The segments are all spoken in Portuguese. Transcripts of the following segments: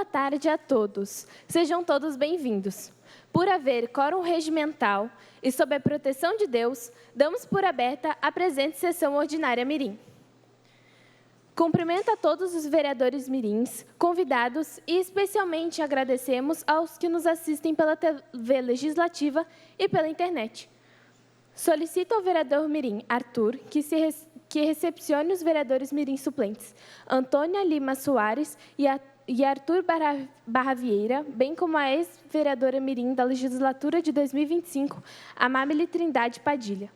Boa tarde a todos. Sejam todos bem-vindos. Por haver quórum regimental e sob a proteção de Deus, damos por aberta a presente sessão ordinária mirim. Cumprimento a todos os vereadores mirins, convidados e especialmente agradecemos aos que nos assistem pela TV Legislativa e pela internet. Solicito ao vereador mirim Arthur que recepcione os vereadores mirim suplentes Antônia Lima Soares e Arthur Barra Vieira, bem como a ex-vereadora mirim da legislatura de 2025, Amábile Trindade Padilha.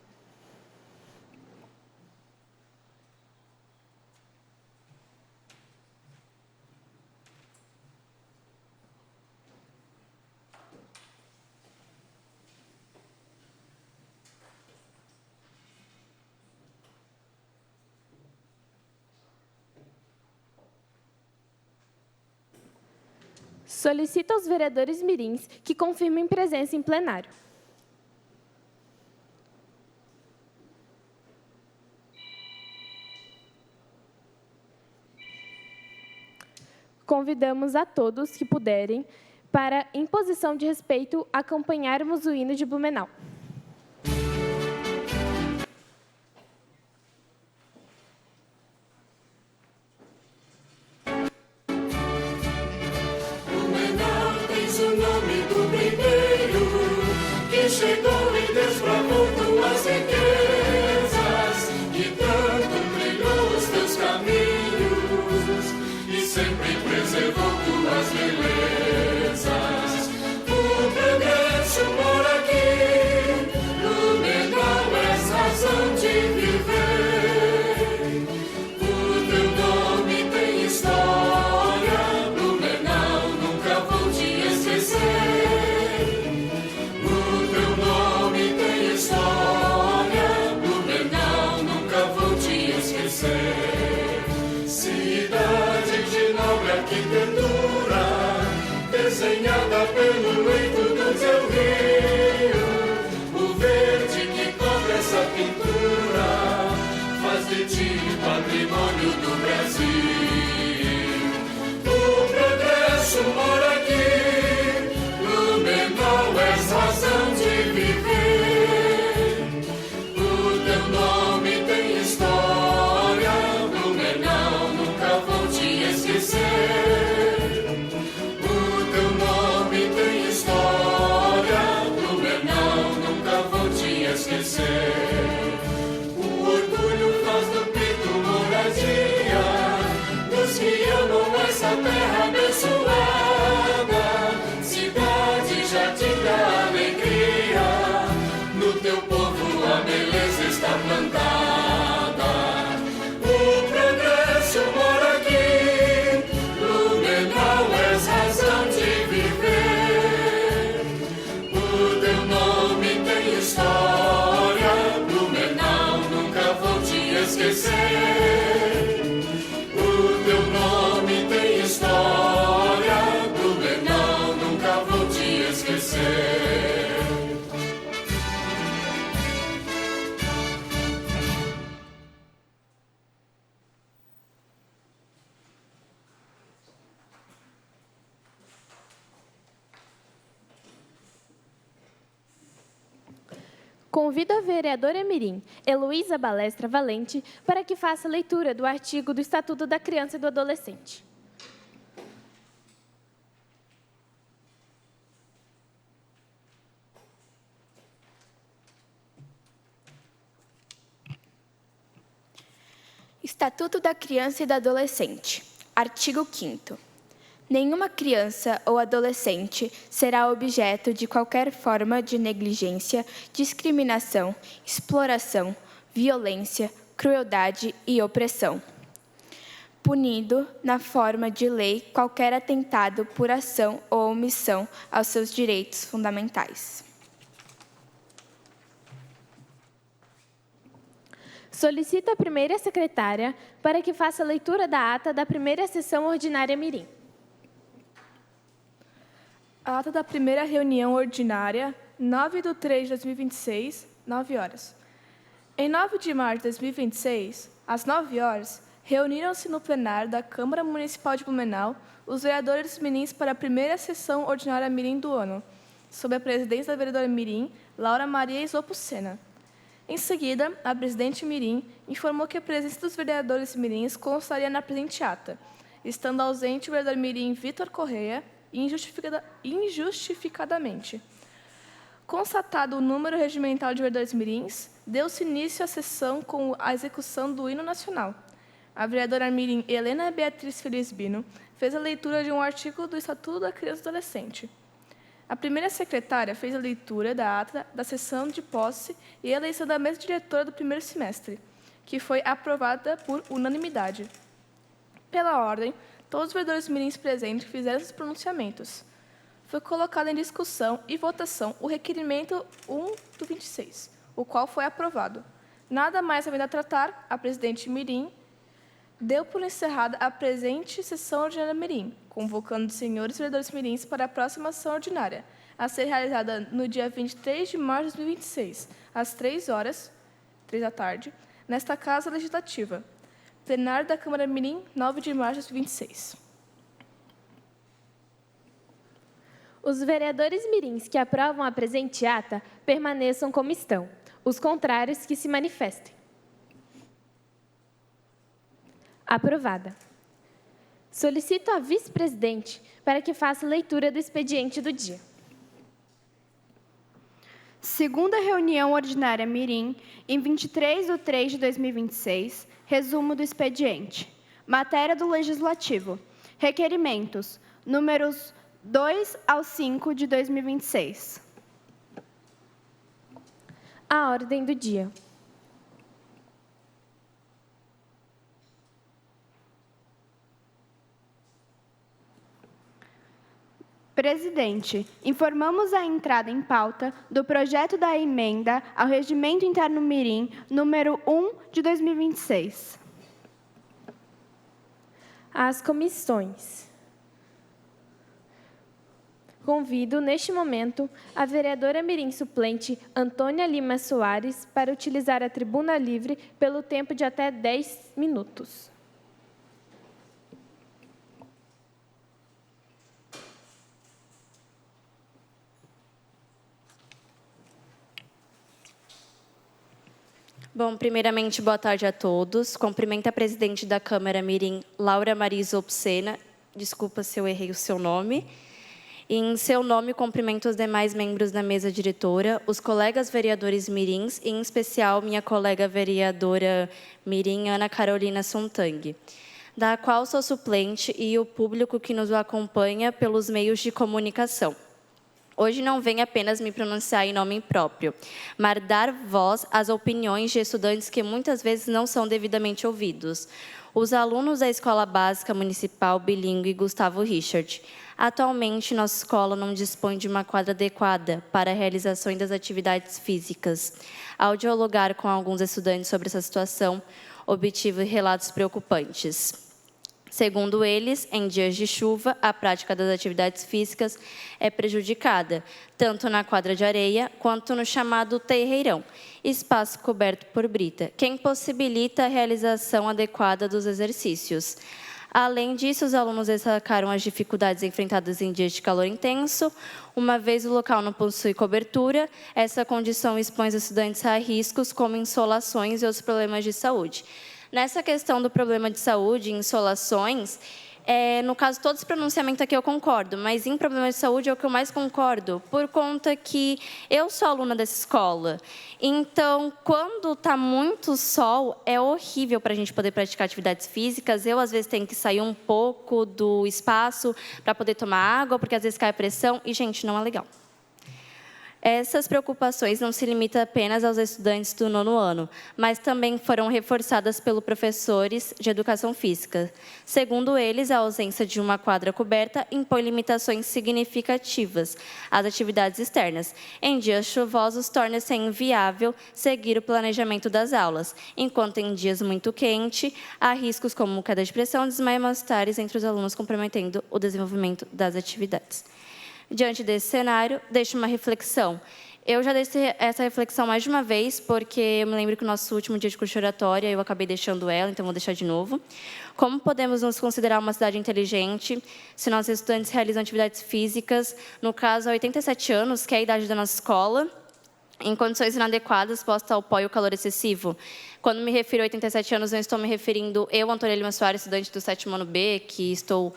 Solicito aos vereadores mirins que confirmem presença em plenário. Convidamos a todos que puderem para, em posição de respeito, acompanharmos o hino de Blumenau. Chegou e desbravou tuas riquezas, e tanto brilhou os teus caminhos, e sempre preservou tuas belezas. O progresso mora aqui, Blumenau és razão de viver. O teu nome tem história, Blumenau nunca vou te esquecer. Cidade de nobre arquitetura, desenhada pelo leito do teu rio. O verde que cobre essa pintura faz de ti patrimônio do Brasil. O progresso mora aqui, Blumenau és razão de viver. O teu nome tem história, Blumenau nunca vou te esquecer. O teu nome tem história, Blumenau nunca vou te esquecer. O orgulho faz do peito moradia dos que amam essa terra abençoada. Cidade, jardim da alegria, no teu povo a beleza está plantada. O progresso mora aqui, Blumenau és razão de viver. O teu nome tem história, Blumenau nunca vou te esquecer. O teu nome tem história, Blumenau nunca vou te esquecer. Convido a vereadora mirim, Heloísa Balestra Valente, para que faça a leitura do artigo do Estatuto da Criança e do Adolescente. Estatuto da Criança e do Adolescente. Artigo 5º. Nenhuma criança ou adolescente será objeto de qualquer forma de negligência, discriminação, exploração, violência, crueldade e opressão, punido na forma de lei qualquer atentado por ação ou omissão aos seus direitos fundamentais. Solicito a primeira secretária para que faça a leitura da ata da primeira sessão ordinária mirim. A ata da primeira reunião ordinária, 9/3/2026, 9 horas. Em 9 de março de 2026, às 9 horas, Reuniram-se no plenário da Câmara Municipal de Blumenau os vereadores mirins para a primeira sessão ordinária mirim do ano, sob a presidência da vereadora mirim, Laura Maria Isopucena. Em seguida, a presidente mirim informou que a presença dos vereadores mirins constaria na presente ata, estando ausente o vereador mirim Vitor Correia, injustificadamente. Constatado o número regimental de vereadores mirins, deu-se início à sessão com a execução do hino nacional. A vereadora mirim Helena Beatriz Felizbino fez a leitura de um artigo do Estatuto da Criança e Adolescente. A primeira secretária fez a leitura da ata da sessão de posse e a eleição da mesa diretora do primeiro semestre, que foi aprovada por unanimidade. Pela ordem, todos os vereadores mirins presentes fizeram seus pronunciamentos. Foi colocado em discussão e votação o requerimento 1/26, o qual foi aprovado. Nada mais havendo a tratar, a presidente mirim deu por encerrada a presente sessão ordinária mirim, convocando os senhores vereadores mirins para a próxima sessão ordinária, a ser realizada no dia 23 de março de 2026, às 3h, nesta Casa Legislativa. Plenário da Câmara Mirim, 9 de março de 2026. Os vereadores mirins que aprovam a presente ata permaneçam como estão. Os contrários que se manifestem. Aprovada. Solicito à vice-presidente para que faça leitura do expediente do dia. Segunda reunião ordinária mirim, em 23/3/2026, resumo do expediente. Matéria do Legislativo. Requerimentos, números 2 ao 5 de 2026. A ordem do dia. Presidente, informamos a entrada em pauta do projeto da emenda ao Regimento Interno Mirim, número 1 de 2026. As comissões. Convido, neste momento, a vereadora mirim suplente Antônia Lima Soares para utilizar a tribuna livre pelo tempo de até 10 minutos. Bom, primeiramente, boa tarde a todos. Cumprimento a presidente da Câmara Mirim, Laura Maria Isopucena. Desculpa se eu errei o seu nome. E, em seu nome, cumprimento os demais membros da mesa diretora, os colegas vereadores mirins, e, em especial, minha colega vereadora mirim, Ana Carolina Sontang, da qual sou suplente, e o público que nos acompanha pelos meios de comunicação. Hoje não venho apenas me pronunciar em nome próprio, mas dar voz às opiniões de estudantes que muitas vezes não são devidamente ouvidos. Os alunos da Escola Básica Municipal Bilíngue Gustavo Richard. Atualmente, nossa escola não dispõe de uma quadra adequada para a realização das atividades físicas. Ao dialogar com alguns estudantes sobre essa situação, obtive relatos preocupantes. Segundo eles, em dias de chuva, a prática das atividades físicas é prejudicada, tanto na quadra de areia quanto no chamado terreirão, espaço coberto por brita, que impossibilita a realização adequada dos exercícios. Além disso, os alunos destacaram as dificuldades enfrentadas em dias de calor intenso. Uma vez o local não possui cobertura, essa condição expõe os estudantes a riscos como insolações e outros problemas de saúde. Nessa questão do problema de saúde, insolações, no caso, todo esse pronunciamento aqui eu concordo, mas em problema de saúde é o que eu mais concordo, por conta que eu sou aluna dessa escola. Então, quando está muito sol, é horrível para a gente poder praticar atividades físicas. Eu, às vezes, tenho que sair um pouco do espaço para poder tomar água, porque às vezes cai a pressão, e, gente, não é legal. Essas preocupações não se limitam apenas aos estudantes do 9º ano, mas também foram reforçadas pelos professores de educação física. Segundo eles, a ausência de uma quadra coberta impõe limitações significativas às atividades externas. Em dias chuvosos, torna-se inviável seguir o planejamento das aulas, enquanto em dias muito quentes, há riscos como queda de pressão e desmaios musculares entre os alunos, comprometendo o desenvolvimento das atividades. Diante desse cenário, deixo uma reflexão. Eu já dei essa reflexão mais de uma vez, porque eu me lembro que o nosso último dia de curso de oratória eu acabei deixando ela, então vou deixar de novo. Como podemos nos considerar uma cidade inteligente se nossos estudantes realizam atividades físicas, no caso, há 87 anos, que é a idade da nossa escola, em condições inadequadas, posta ao pó e o calor excessivo? Quando me refiro a 87 anos, não estou me referindo eu, Antônia Lima Soares, estudante do 7º ano B, que estou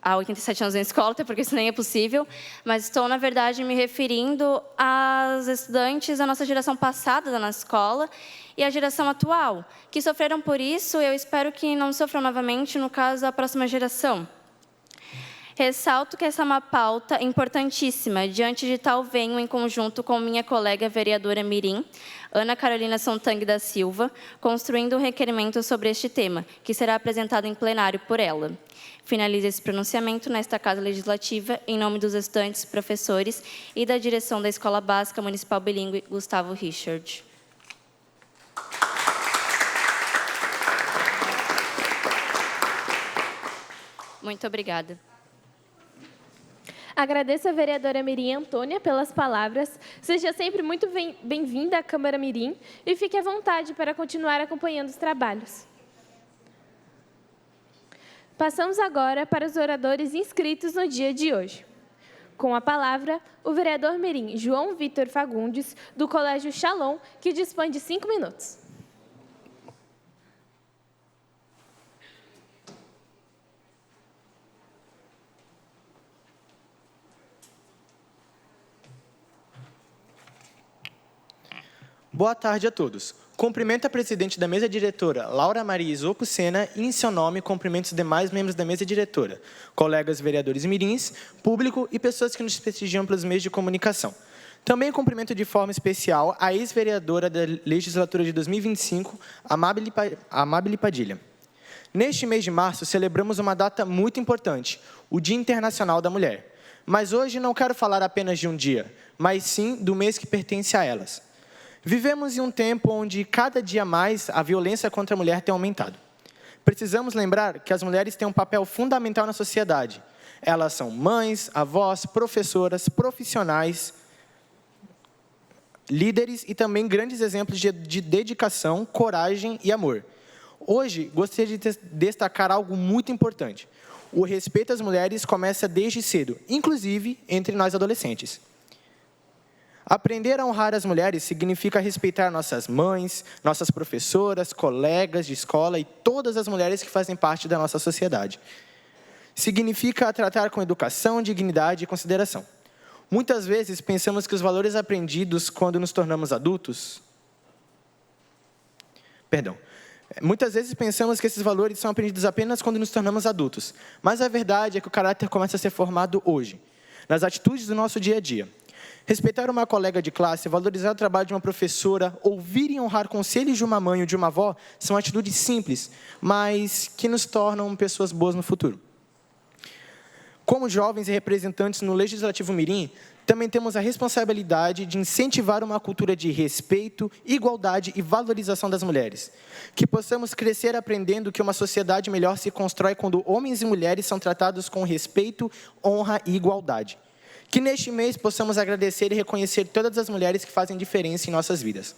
há 87 anos na escola, até porque isso nem é possível, mas estou, na verdade, me referindo às estudantes da nossa geração passada da nossa escola e à geração atual, que sofreram por isso, eu espero que não sofram novamente, no caso, a próxima geração. Ressalto que essa é uma pauta importantíssima. Diante de tal, venho em conjunto com minha colega vereadora mirim, Ana Carolina Sontang da Silva, construindo um requerimento sobre este tema, que será apresentado em plenário por ela. Finalizo esse pronunciamento nesta Casa Legislativa, em nome dos estudantes, professores e da direção da Escola Básica Municipal Bilíngue Gustavo Richard. Muito obrigada. Agradeço a vereadora mirim Antônia pelas palavras. Seja sempre muito bem-vinda à Câmara Mirim e fique à vontade para continuar acompanhando os trabalhos. Passamos agora para os oradores inscritos no dia de hoje. Com a palavra, o vereador mirim João Vitor Fagundes, do Colégio Shalom, que dispõe de 5 minutos. Boa tarde a todos. Cumprimento a presidente da mesa diretora, Laura Maria Isopo Sena, e em seu nome cumprimento os demais membros da mesa diretora, colegas vereadores mirins, público e pessoas que nos prestigiam pelos meios de comunicação. Também cumprimento de forma especial a ex-vereadora da legislatura de 2025, Amábile Padilha. Neste mês de março, celebramos uma data muito importante, o Dia Internacional da Mulher. Mas hoje não quero falar apenas de um dia, mas sim do mês que pertence a elas. Vivemos em um tempo onde, cada dia mais, a violência contra a mulher tem aumentado. Precisamos lembrar que as mulheres têm um papel fundamental na sociedade. Elas são mães, avós, professoras, profissionais, líderes e também grandes exemplos de dedicação, coragem e amor. Hoje, gostaria de destacar algo muito importante. O respeito às mulheres começa desde cedo, inclusive entre nós adolescentes. Aprender a honrar as mulheres significa respeitar nossas mães, nossas professoras, colegas de escola e todas as mulheres que fazem parte da nossa sociedade. Significa tratar com educação, dignidade e consideração. Muitas vezes pensamos que os valores aprendidos quando nos tornamos adultos... Muitas vezes pensamos que esses valores são aprendidos apenas quando nos tornamos adultos. Mas a verdade é que o caráter começa a ser formado hoje, nas atitudes do nosso dia a dia. Respeitar uma colega de classe, valorizar o trabalho de uma professora, ouvir e honrar conselhos de uma mãe ou de uma avó são atitudes simples, mas que nos tornam pessoas boas no futuro. Como jovens e representantes no Legislativo Mirim, também temos a responsabilidade de incentivar uma cultura de respeito, igualdade e valorização das mulheres. Que possamos crescer aprendendo que uma sociedade melhor se constrói quando homens e mulheres são tratados com respeito, honra e igualdade. Que neste mês possamos agradecer e reconhecer todas as mulheres que fazem diferença em nossas vidas.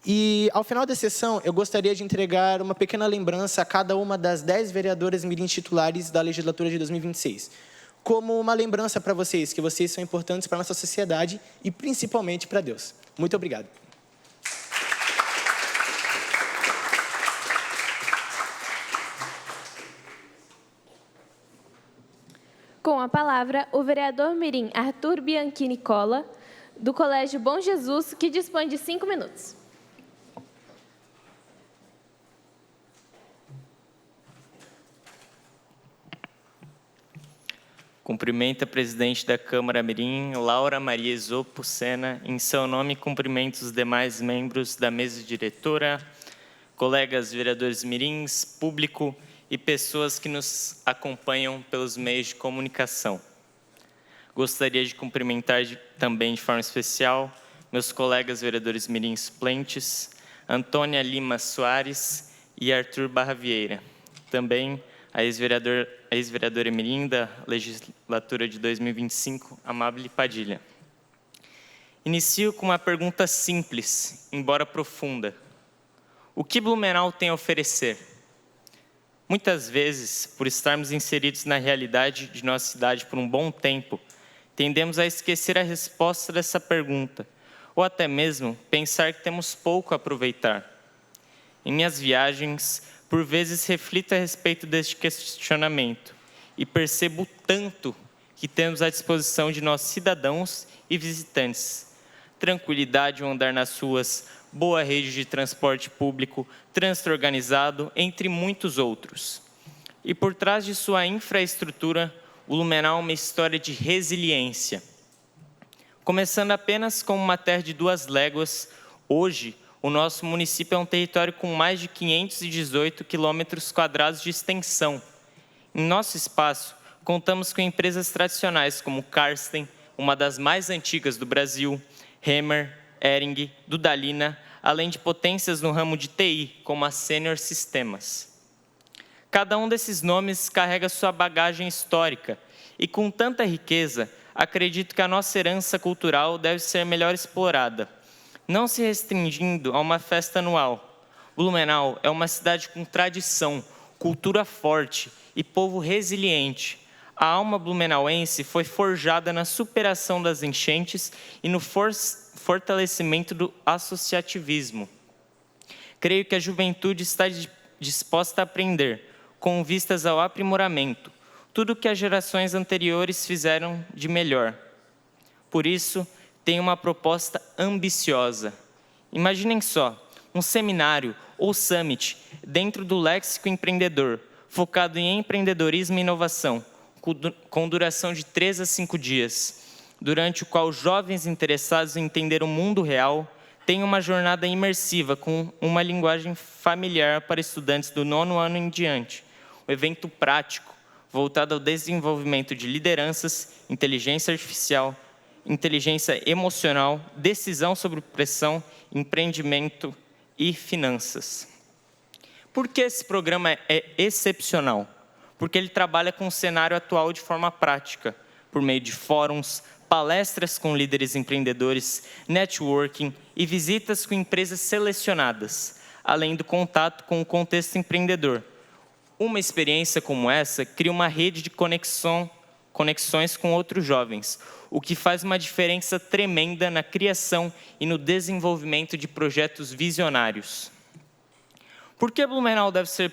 E, ao final da sessão, eu gostaria de entregar uma pequena lembrança a cada uma das 10 vereadoras mirins titulares da legislatura de 2026. Como uma lembrança para vocês, que vocês são importantes para a nossa sociedade e principalmente para Deus. Muito obrigado. Com a palavra, o vereador mirim Arthur Bianchini Cola, do Colégio Bom Jesus, que dispõe de 5 minutos. Cumprimento a presidente da Câmara Mirim, Laura Maria Isopo Sena. Em seu nome, cumprimento os demais membros da mesa diretora, colegas vereadores mirins, público e pessoas que nos acompanham pelos meios de comunicação. Gostaria de cumprimentar também de forma especial meus colegas vereadores mirins suplentes, Antônia Lima Soares e Arthur Barra Vieira. Também a ex-vereadora mirim da legislatura de 2025, Amábile Padilha. Inicio com uma pergunta simples, embora profunda. O que Blumenau tem a oferecer? Muitas vezes, por estarmos inseridos na realidade de nossa cidade por um bom tempo, tendemos a esquecer a resposta dessa pergunta, ou até mesmo pensar que temos pouco a aproveitar. Em minhas viagens, por vezes reflito a respeito deste questionamento e percebo o tanto que temos à disposição de nossos cidadãos e visitantes. Tranquilidade ao andar nas ruas, boa rede de transporte público, trânsito organizado, entre muitos outros. E por trás de sua infraestrutura, o Blumenau é uma história de resiliência. Começando apenas com uma terra de 2 léguas, hoje o nosso município é um território com mais de 518 quilômetros quadrados de extensão. Em nosso espaço, contamos com empresas tradicionais como Karsten, uma das mais antigas do Brasil, Hemmer, Hering, Dudalina, além de potências no ramo de TI, como a Senior Sistemas. Cada um desses nomes carrega sua bagagem histórica, e com tanta riqueza, acredito que a nossa herança cultural deve ser melhor explorada, não se restringindo a uma festa anual. Blumenau é uma cidade com tradição, cultura forte e povo resiliente. A alma blumenauense foi forjada na superação das enchentes e no fortalecimento do associativismo. Creio que a juventude está disposta a aprender, com vistas ao aprimoramento, tudo o que as gerações anteriores fizeram de melhor. Por isso, tenho uma proposta ambiciosa. Imaginem só, um seminário ou summit dentro do Léxico Empreendedor, focado em empreendedorismo e inovação, com duração de 3 a 5 dias, durante o qual jovens interessados em entender o mundo real têm uma jornada imersiva com uma linguagem familiar para estudantes do 9º ano em diante. Um evento prático, voltado ao desenvolvimento de lideranças, inteligência artificial, inteligência emocional, decisão sob pressão, empreendimento e finanças. Por que esse programa é excepcional? Porque ele trabalha com o cenário atual de forma prática, por meio de fóruns, palestras com líderes empreendedores, networking e visitas com empresas selecionadas, além do contato com o contexto empreendedor. Uma experiência como essa cria uma rede de conexões com outros jovens, o que faz uma diferença tremenda na criação e no desenvolvimento de projetos visionários. Por que Blumenau deve ser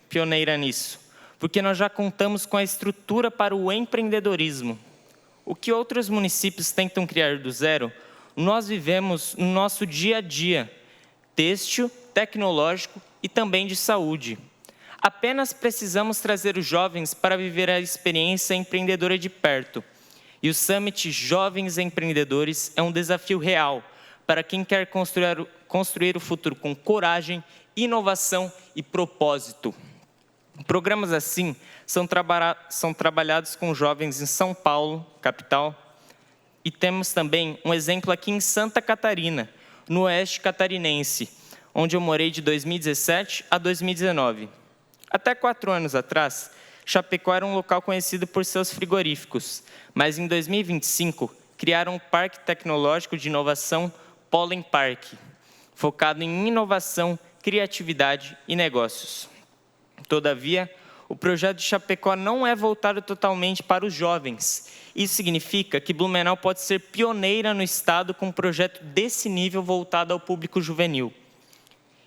pioneira nisso? Porque nós já contamos com a estrutura para o empreendedorismo. O que outros municípios tentam criar do zero, nós vivemos no nosso dia a dia, têxtil, tecnológico e também de saúde. Apenas precisamos trazer os jovens para viver a experiência empreendedora de perto. E o Summit Jovens Empreendedores é um desafio real para quem quer construir o futuro com coragem, inovação e propósito. Programas assim são trabalhados com jovens em São Paulo, capital, e temos também um exemplo aqui em Santa Catarina, no oeste catarinense, onde eu morei de 2017 a 2019. Até 4 anos atrás, Chapecó era um local conhecido por seus frigoríficos, mas em 2025 criaram um parque tecnológico de inovação Pollen Park, focado em inovação, criatividade e negócios. Todavia, o projeto de Chapecó não é voltado totalmente para os jovens. Isso significa que Blumenau pode ser pioneira no estado com um projeto desse nível voltado ao público juvenil.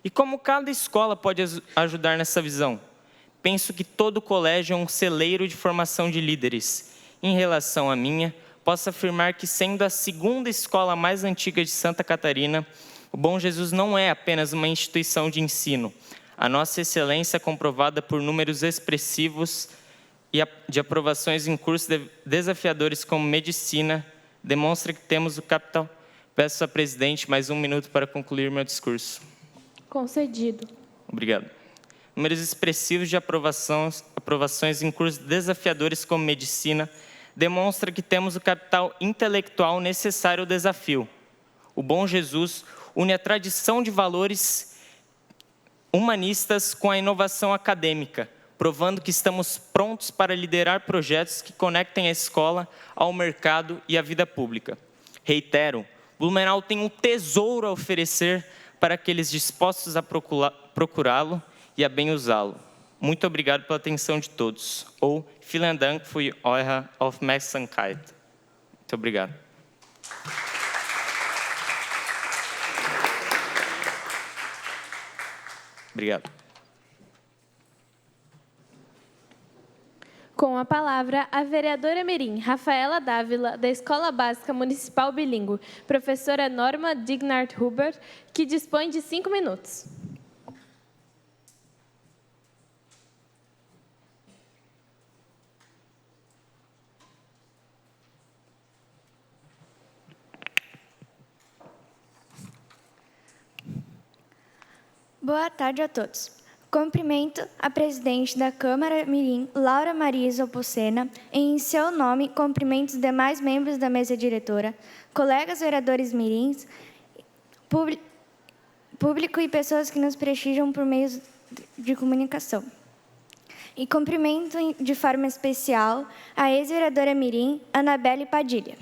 E como cada escola pode ajudar nessa visão? Penso que todo colégio é um celeiro de formação de líderes. Em relação à minha, posso afirmar que, sendo a 2ª escola mais antiga de Santa Catarina, o Bom Jesus não é apenas uma instituição de ensino. A nossa excelência é comprovada por números expressivos e de aprovações em cursos desafiadores como medicina, demonstra que temos o capital. Peço à presidente mais 1 minuto para concluir meu discurso. Concedido. Obrigado. Números expressivos de aprovações em cursos desafiadores como medicina demonstra que temos o capital intelectual necessário ao desafio. O Bom Jesus une a tradição de valores humanistas com a inovação acadêmica, provando que estamos prontos para liderar projetos que conectem a escola ao mercado e à vida pública. Reitero, Blumenau tem um tesouro a oferecer para aqueles dispostos a procurá-lo e a bem usá-lo. Muito obrigado pela atenção de todos. Ou vielen Dank für eure Aufmerksamkeit. Muito obrigado. Obrigado. Com a palavra, a vereadora mirim Rafaela Dávila, da Escola Básica Municipal Bilíngue, professora Norma Dignart-Huber, que dispõe de 5 minutos. Boa tarde a todos. Cumprimento a presidente da Câmara Mirim, Laura Maria Zopucena, e em seu nome cumprimento os demais membros da mesa diretora, colegas vereadores mirins, público e pessoas que nos prestigiam por meios de comunicação. E cumprimento de forma especial a ex-vereadora mirim, Anabelle Padilha.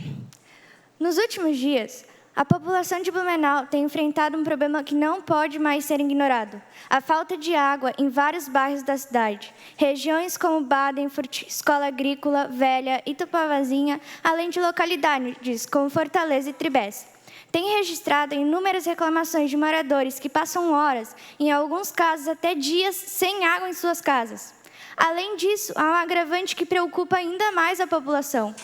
Nos últimos dias, a população de Blumenau tem enfrentado um problema que não pode mais ser ignorado: a falta de água em vários bairros da cidade. Regiões como Badenfurt, Escola Agrícola, Velha e Tupavazinha, além de localidades como Fortaleza e Tribés. Tem registrado inúmeras reclamações de moradores que passam horas, em alguns casos até dias, sem água em suas casas. Além disso, há um agravante que preocupa ainda mais a população.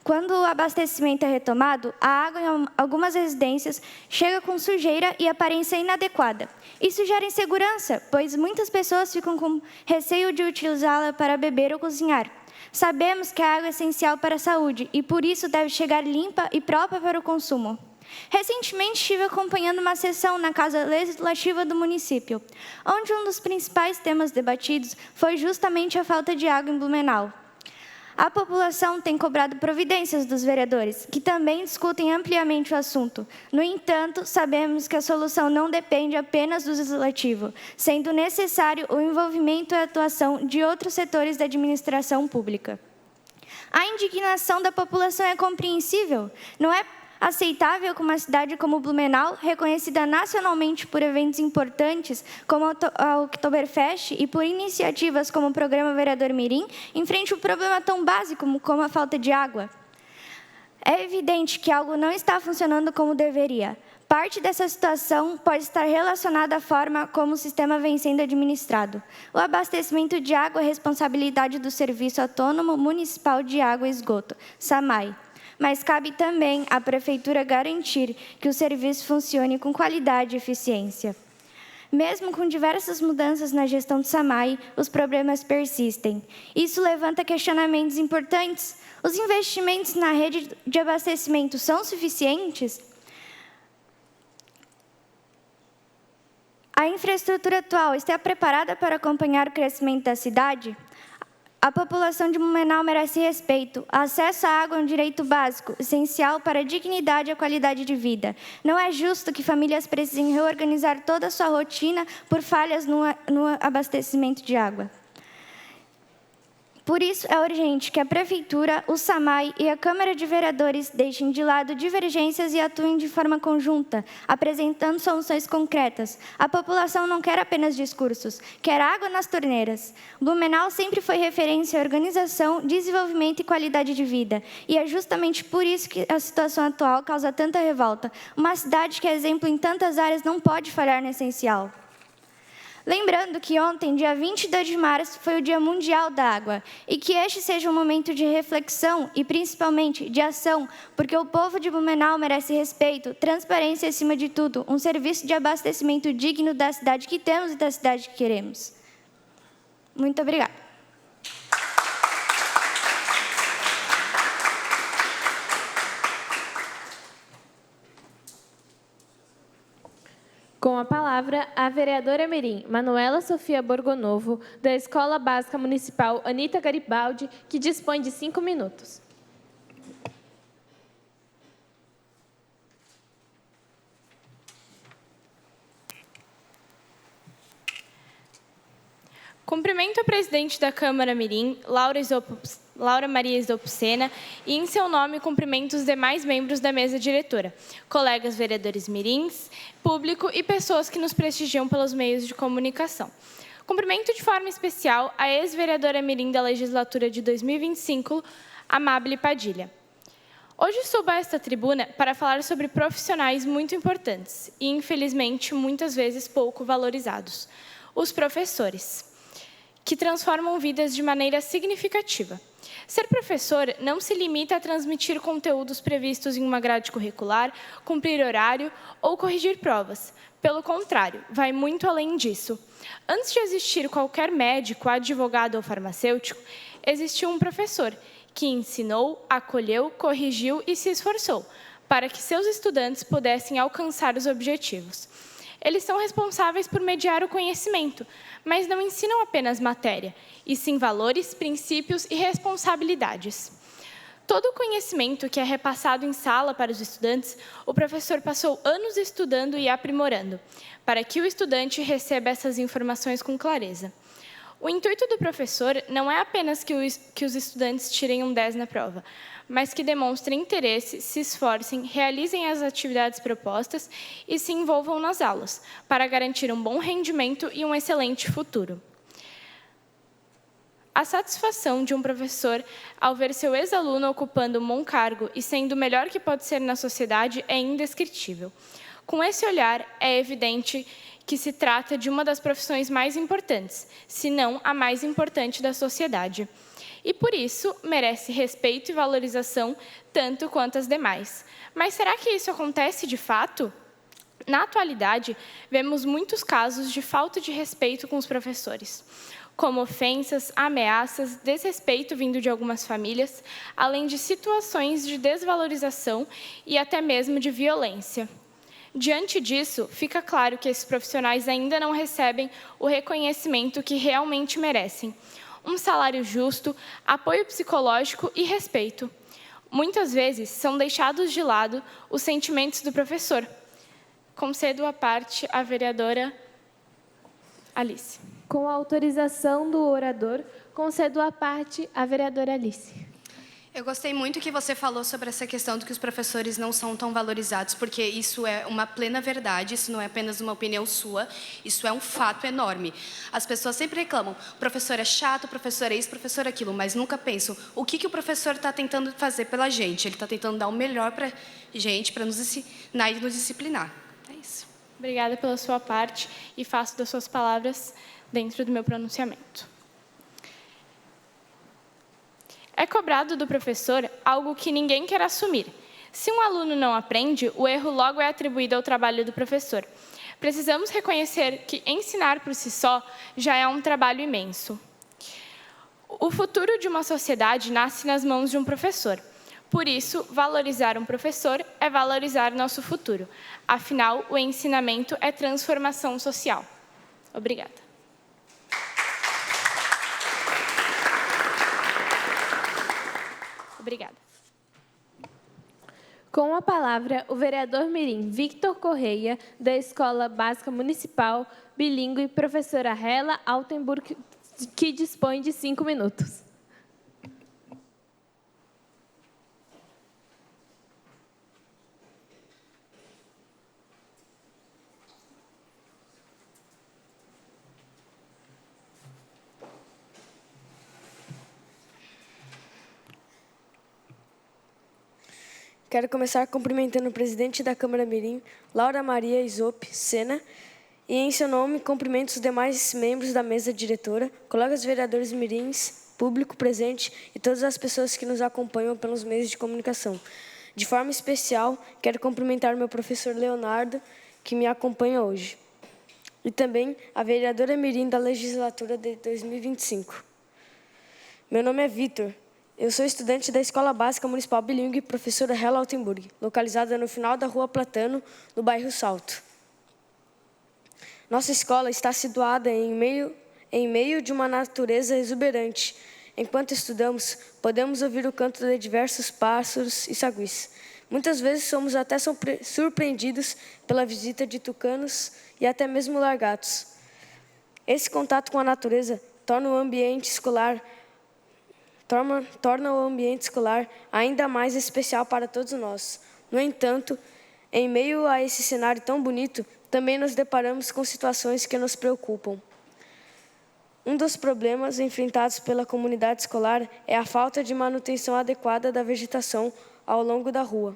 Quando o abastecimento é retomado, a água em algumas residências chega com sujeira e aparência inadequada. Isso gera insegurança, pois muitas pessoas ficam com receio de utilizá-la para beber ou cozinhar. Sabemos que a água é essencial para a saúde e, por isso, deve chegar limpa e própria para o consumo. Recentemente, estive acompanhando uma sessão na Casa Legislativa do município, onde um dos principais temas debatidos foi justamente a falta de água em Blumenau. A população tem cobrado providências dos vereadores, que também discutem ampliamente o assunto. No entanto, sabemos que a solução não depende apenas do legislativo, sendo necessário o envolvimento e a atuação de outros setores da administração pública. A indignação da população é compreensível. Não é aceitável que uma cidade como Blumenau, reconhecida nacionalmente por eventos importantes como a Oktoberfest e por iniciativas como o Programa Vereador Mirim, enfrente um problema tão básico como a falta de água. É evidente que algo não está funcionando como deveria. Parte dessa situação pode estar relacionada à forma como o sistema vem sendo administrado. O abastecimento de água é responsabilidade do Serviço Autônomo Municipal de Água e Esgoto, SAMAI. Mas cabe também à Prefeitura garantir que o serviço funcione com qualidade e eficiência. Mesmo com diversas mudanças na gestão do SAMAI, os problemas persistem. Isso levanta questionamentos importantes. Os investimentos na rede de abastecimento são suficientes? A infraestrutura atual está preparada para acompanhar o crescimento da cidade? A população de Blumenau merece respeito. Acesso à água é um direito básico, essencial para a dignidade e a qualidade de vida. Não é justo que famílias precisem reorganizar toda a sua rotina por falhas no abastecimento de água. Por isso, é urgente que a Prefeitura, o SAMAI e a Câmara de Vereadores deixem de lado divergências e atuem de forma conjunta, apresentando soluções concretas. A população não quer apenas discursos, quer água nas torneiras. Blumenau sempre foi referência à organização, desenvolvimento e qualidade de vida. E é justamente por isso que a situação atual causa tanta revolta. Uma cidade que é exemplo em tantas áreas não pode falhar no essencial. Lembrando que ontem, dia 22 de março, foi o Dia Mundial da Água, e que este seja um momento de reflexão e, principalmente, de ação, porque o povo de Blumenau merece respeito, transparência e, acima de tudo, um serviço de abastecimento digno da cidade que temos e da cidade que queremos. Muito obrigada. Com a palavra, a vereadora mirim Manuela Sofia Borgonovo, da Escola Básica Municipal Anita Garibaldi, que dispõe de 5 minutos. Cumprimento a presidente da Câmara Mirim, Laura Maria Isopo Sena, e, em seu nome, cumprimento os demais membros da mesa diretora, colegas vereadores mirins, público e pessoas que nos prestigiam pelos meios de comunicação. Cumprimento de forma especial a ex-vereadora mirim da legislatura de 2025, Amábile Padilha. Hoje subo a esta tribuna para falar sobre profissionais muito importantes e, infelizmente, muitas vezes pouco valorizados, os professores, que transformam vidas de maneira significativa. Ser professor não se limita a transmitir conteúdos previstos em uma grade curricular, cumprir horário ou corrigir provas. Pelo contrário, vai muito além disso. Antes de existir qualquer médico, advogado ou farmacêutico, existiu um professor que ensinou, acolheu, corrigiu e se esforçou para que seus estudantes pudessem alcançar os objetivos. Eles são responsáveis por mediar o conhecimento, mas não ensinam apenas matéria, e sim valores, princípios e responsabilidades. Todo o conhecimento que é repassado em sala para os estudantes, o professor passou anos estudando e aprimorando, para que o estudante receba essas informações com clareza. O intuito do professor não é apenas que os estudantes tirem um 10 na prova, mas que demonstrem interesse, se esforcem, realizem as atividades propostas e se envolvam nas aulas, para garantir um bom rendimento e um excelente futuro. A satisfação de um professor ao ver seu ex-aluno ocupando um bom cargo e sendo o melhor que pode ser na sociedade é indescritível. Com esse olhar, é evidente que se trata de uma das profissões mais importantes, se não a mais importante da sociedade. E, por isso, merece respeito e valorização tanto quanto as demais. Mas será que isso acontece de fato? Na atualidade, vemos muitos casos de falta de respeito com os professores, como ofensas, ameaças, desrespeito vindo de algumas famílias, além de situações de desvalorização e até mesmo de violência. Diante disso, fica claro que esses profissionais ainda não recebem o reconhecimento que realmente merecem. Um salário justo, apoio psicológico e respeito. Muitas vezes, são deixados de lado os sentimentos do professor. Concedo a parte à vereadora Alice. Com a autorização do orador, concedo a parte à vereadora Alice. Eu gostei muito que você falou sobre essa questão de que os professores não são tão valorizados, porque isso é uma plena verdade, isso não é apenas uma opinião sua, isso é um fato enorme. As pessoas sempre reclamam, o professor é chato, o professor é isso, o professor é aquilo, mas nunca pensam o que o professor está tentando fazer pela gente. Ele está tentando dar o melhor para a gente, para nos ensinar e nos disciplinar. É isso. Obrigada pela sua parte e faço das suas palavras dentro do meu pronunciamento. É cobrado do professor algo que ninguém quer assumir. Se um aluno não aprende, o erro logo é atribuído ao trabalho do professor. Precisamos reconhecer que ensinar por si só já é um trabalho imenso. O futuro de uma sociedade nasce nas mãos de um professor. Por isso, valorizar um professor é valorizar nosso futuro. Afinal, o ensinamento é transformação social. Obrigada. Obrigada. Com a palavra, o vereador mirim Victor Correia, da Escola Básica Municipal Bilíngue, professora Hela Altenburg, que dispõe de 5 minutos. Quero começar cumprimentando o presidente da Câmara Mirim, Laura Maria Isopo Sena, e, em seu nome, cumprimento os demais membros da mesa diretora, colegas vereadores mirins, público presente e todas as pessoas que nos acompanham pelos meios de comunicação. De forma especial, quero cumprimentar meu professor Leonardo, que me acompanha hoje, e também a vereadora mirim da legislatura de 2025. Meu nome é Vitor. Eu sou estudante da Escola Básica Municipal Bilíngue, professora Hela Altenburg, localizada no final da Rua Platano, no bairro Salto. Nossa escola está situada em meio de uma natureza exuberante. Enquanto estudamos, podemos ouvir o canto de diversos pássaros e saguis. Muitas vezes somos até surpreendidos pela visita de tucanos e até mesmo lagartos. Esse contato com a natureza torna o ambiente escolar ainda mais especial para todos nós. No entanto, em meio a esse cenário tão bonito, também nos deparamos com situações que nos preocupam. Um dos problemas enfrentados pela comunidade escolar é a falta de manutenção adequada da vegetação ao longo da rua.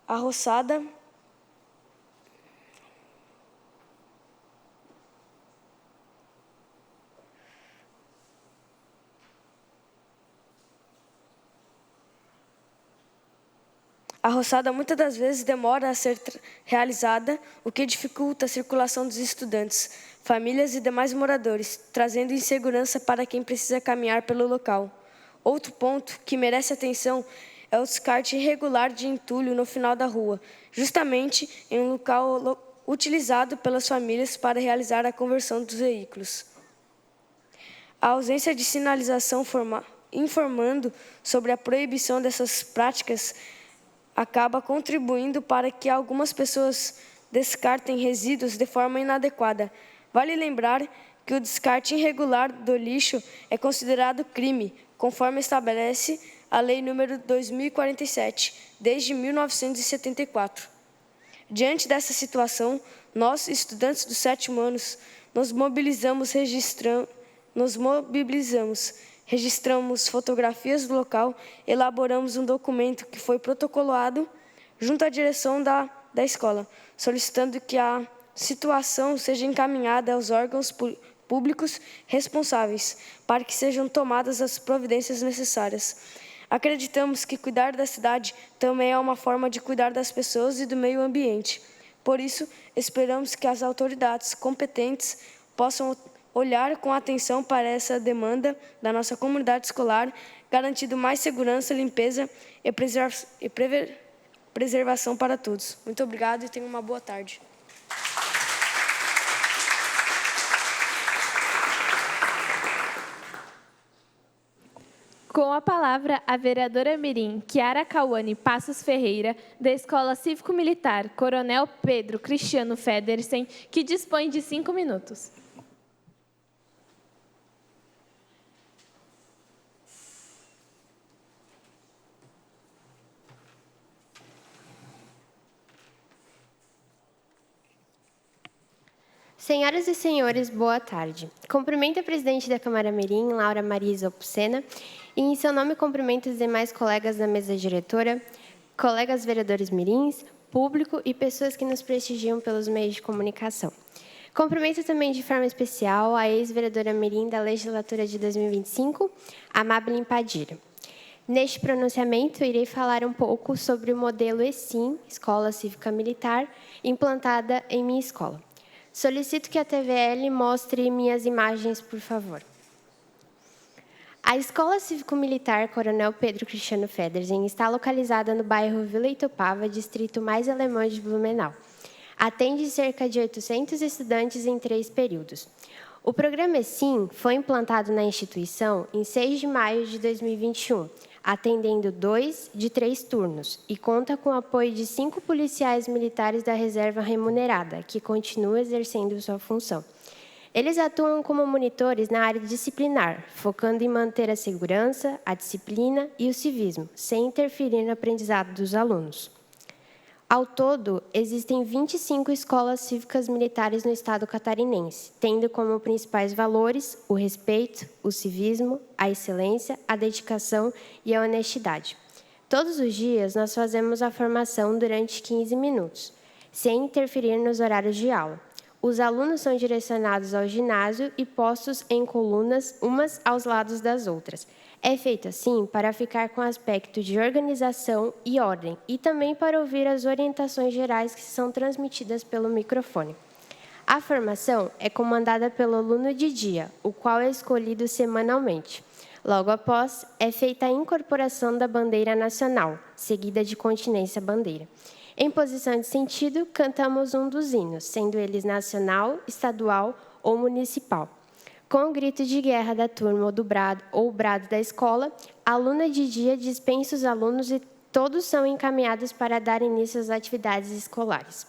A roçada muitas das vezes demora a ser realizada, o que dificulta a circulação dos estudantes, famílias e demais moradores, trazendo insegurança para quem precisa caminhar pelo local. Outro ponto que merece atenção é o descarte irregular de entulho no final da rua, justamente em um local utilizado pelas famílias para realizar a conversão dos veículos. A ausência de sinalização informando sobre a proibição dessas práticas acaba contribuindo para que algumas pessoas descartem resíduos de forma inadequada. Vale lembrar que o descarte irregular do lixo é considerado crime, conforme estabelece a Lei nº 2047, desde 1974. Diante dessa situação, nós, estudantes do 7º ano, nos mobilizamos, registramos fotografias do local, elaboramos um documento que foi protocolado junto à direção da escola, solicitando que a situação seja encaminhada aos órgãos públicos responsáveis, para que sejam tomadas as providências necessárias. Acreditamos que cuidar da cidade também é uma forma de cuidar das pessoas e do meio ambiente. Por isso, esperamos que as autoridades competentes possam olhar com atenção para essa demanda da nossa comunidade escolar, garantindo mais segurança, limpeza e preservação para todos. Muito obrigado e tenham uma boa tarde. Com a palavra, a vereadora mirim Kiara Cauane Passos Ferreira, da Escola Cívico-Militar Coronel Pedro Cristiano Federsen, que dispõe de 5 minutos. Senhoras e senhores, boa tarde. Cumprimento a presidente da Câmara Mirim, Laura Maria Isopucena, e em seu nome cumprimento os demais colegas da mesa diretora, colegas vereadores mirins, público e pessoas que nos prestigiam pelos meios de comunicação. Cumprimento também de forma especial a ex-vereadora mirim da legislatura de 2025, Amábile Padilha. Neste pronunciamento, irei falar um pouco sobre o modelo ESIM, Escola Cívica Militar, implantada em minha escola. Solicito que a TVL mostre minhas imagens, por favor. A Escola Cívico-Militar Coronel Pedro Cristiano Federsen está localizada no bairro Vila Itupava, distrito mais alemão de Blumenau. Atende cerca de 800 estudantes em 3 períodos. O programa ESIM foi implantado na instituição em 6 de maio de 2021, atendendo 2 de 3 turnos, e conta com o apoio de 5 policiais militares da reserva remunerada, que continuam exercendo sua função. Eles atuam como monitores na área disciplinar, focando em manter a segurança, a disciplina e o civismo, sem interferir no aprendizado dos alunos. Ao todo, existem 25 escolas cívicas militares no estado catarinense, tendo como principais valores o respeito, o civismo, a excelência, a dedicação e a honestidade. Todos os dias, nós fazemos a formação durante 15 minutos, sem interferir nos horários de aula. Os alunos são direcionados ao ginásio e postos em colunas, umas aos lados das outras. É feito assim para ficar com aspecto de organização e ordem, e também para ouvir as orientações gerais que são transmitidas pelo microfone. A formação é comandada pelo aluno de dia, o qual é escolhido semanalmente. Logo após, é feita a incorporação da bandeira nacional, seguida de continência à bandeira. Em posição de sentido, cantamos um dos hinos, sendo eles nacional, estadual ou municipal. Com o grito de guerra da turma ou o brado da escola, a aluna de dia dispensa os alunos e todos são encaminhados para dar início às atividades escolares.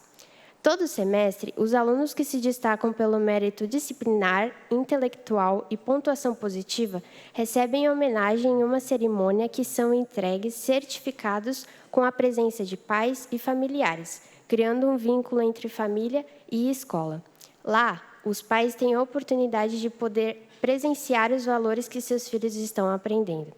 Todo semestre, os alunos que se destacam pelo mérito disciplinar, intelectual e pontuação positiva recebem homenagem em uma cerimônia que são entregues certificados com a presença de pais e familiares, criando um vínculo entre família e escola. Lá, os pais têm a oportunidade de poder presenciar os valores que seus filhos estão aprendendo.